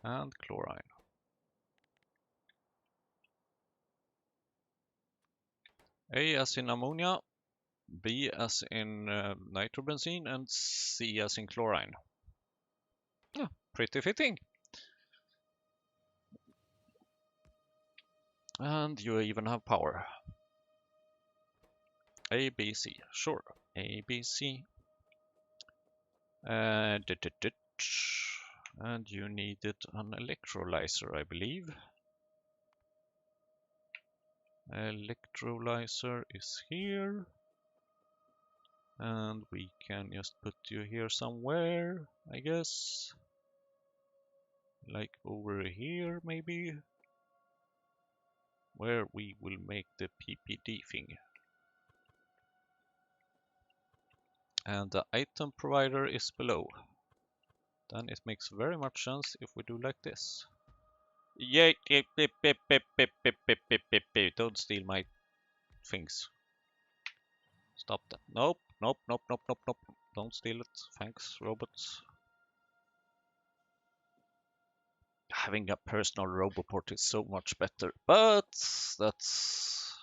And chlorine. A as in ammonia, B as in nitrobenzene, and C as in chlorine. Yeah, pretty fitting. And you even have power. A, B, C. Sure. A, B, C. And you needed an electrolyzer, I believe. Electrolyzer is here. And we can just put you here somewhere, I guess. Like over here, maybe. Where we will make the PPD thing. And the item provider is below. Then it makes very much sense if we do like this. Yay! Don't steal my things. Stop that. Nope. Don't steal it. Thanks, robots. Having a personal roboport is so much better, but that's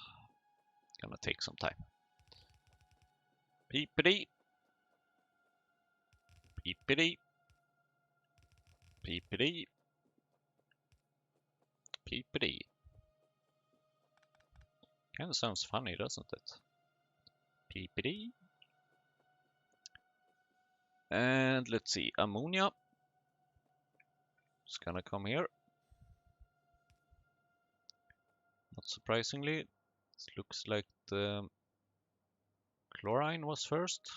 gonna take some time. Peepity. Peepity. Peepity. Peepity. Kinda sounds funny, doesn't it? Peepity. And let's see, ammonia. It's gonna come here. Not surprisingly, it looks like the chlorine was first.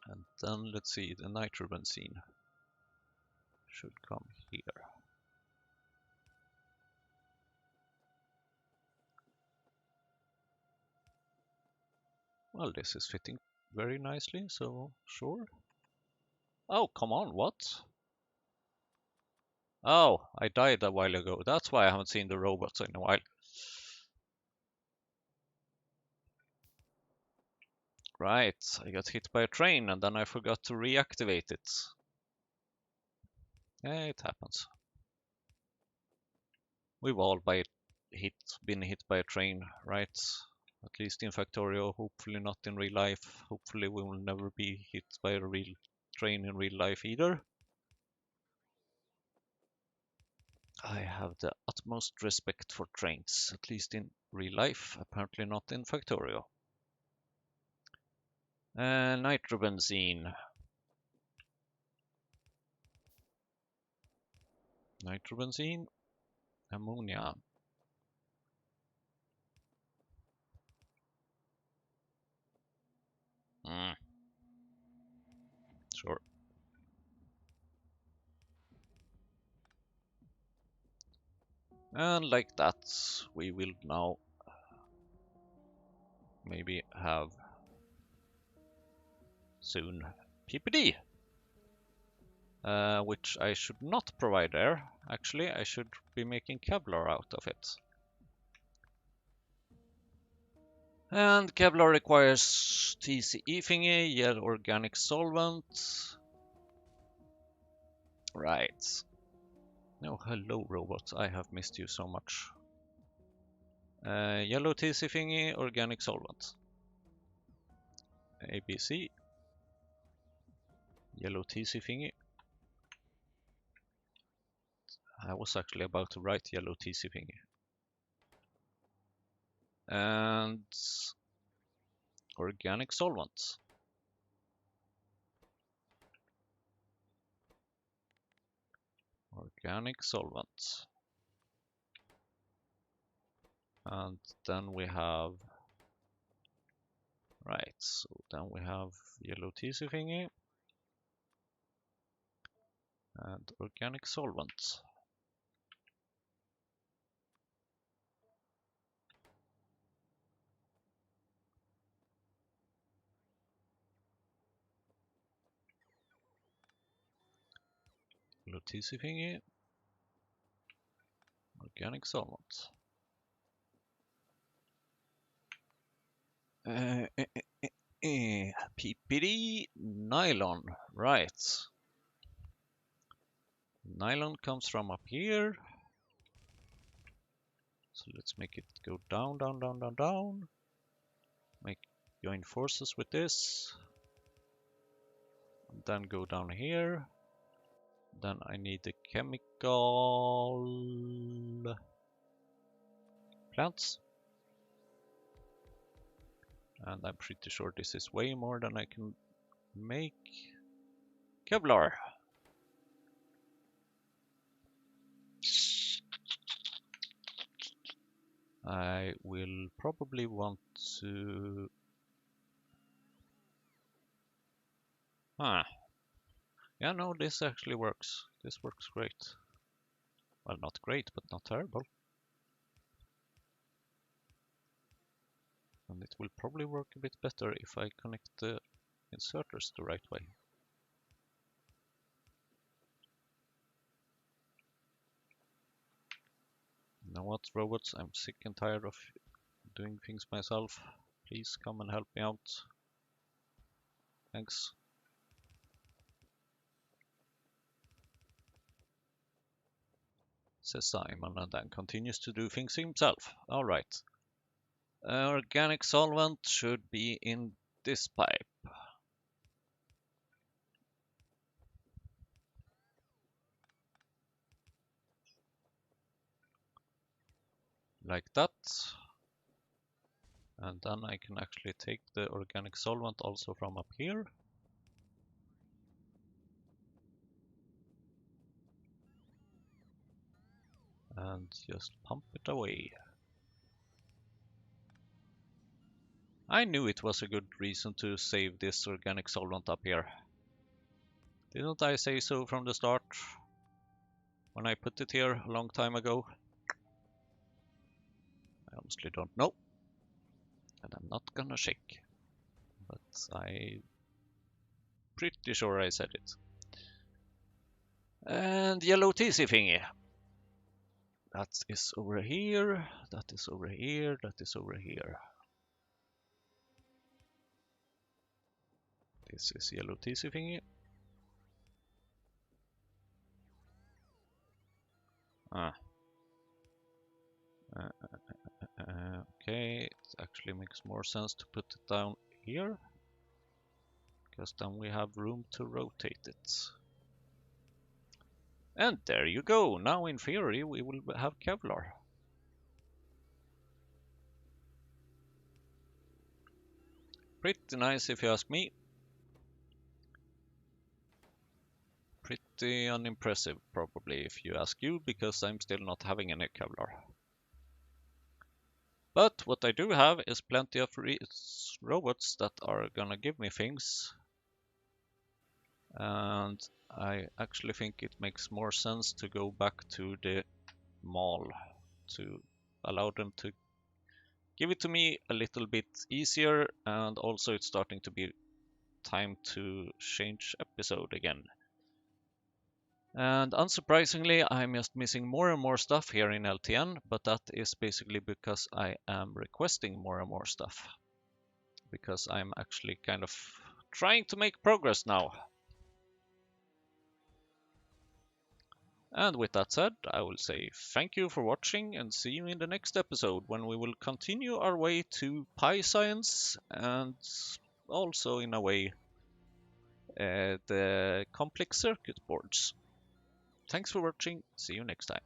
And then let's see, the nitrobenzene should come here. Well, this is fitting very nicely, so sure. Oh, come on, what? Oh, I died a while ago. That's why I haven't seen the robots in a while. Right, I got hit by a train and then I forgot to reactivate it. It happens. We've all been hit by a train, right? At least in Factorio, hopefully not in real life. Hopefully we will never be hit by a real train in real life either. I have the utmost respect for trains, at least in real life, apparently not in Factorio. Nitrobenzene. Nitrobenzene, ammonia. Sure. And like that, we will now maybe have soon PPD, which I should not provide there. Actually, I should be making Kevlar out of it. And Kevlar requires TCE thingy, yet organic solvent. Right. No, hello robot, I have missed you so much. Yellow TC thingy, organic solvent. ABC. Yellow TC thingy. I was actually about to write yellow TC thingy. And organic solvent. Organic solvent. And then we have, right, so then we have yellow TC thingy and organic solvent. Yellow TC thingy, organic solvent. PPD nylon, right. Nylon comes from up here. So let's make it go down, down, down, down, down. Join forces with this. And then go down here. Then I need the chemical plants. And I'm pretty sure this is way more than I can make. Kevlar. I will probably want to... Yeah, no, this actually works. This works great. Well, not great, but not terrible. And it will probably work a bit better if I connect the inserters the right way. You know what, robots? I'm sick and tired of doing things myself. Please come and help me out. Thanks. Says Simon, and then continues to do things himself. Alright. Organic solvent should be in this pipe. Like that. And then I can actually take the organic solvent also from up here. And just pump it away. I knew it was a good reason to save this organic solvent up here. Didn't I say so from the start? When I put it here a long time ago? I honestly don't know. And I'm not gonna shake. I'm pretty sure I said it. And yellow TC thingy. That is over here, that is over here, that is over here. This is yellow TC thingy. Ah. Okay, it actually makes more sense to put it down here, because then we have room to rotate it. And there you go. Now in theory we will have Kevlar. Pretty nice if you ask me. Pretty unimpressive probably if you ask you, because I'm still not having any Kevlar. But what I do have is plenty of robots that are gonna give me things. And I actually think it makes more sense to go back to the mall to allow them to give it to me a little bit easier, and also it's starting to be time to change episode again. And unsurprisingly, I'm just missing more and more stuff here in LTN, but that is basically because I am requesting more and more stuff. Because I'm actually kind of trying to make progress now. And with that said, I will say thank you for watching and see you in the next episode, when we will continue our way to Pi Science and also in a way the complex circuit boards. Thanks for watching, see you next time.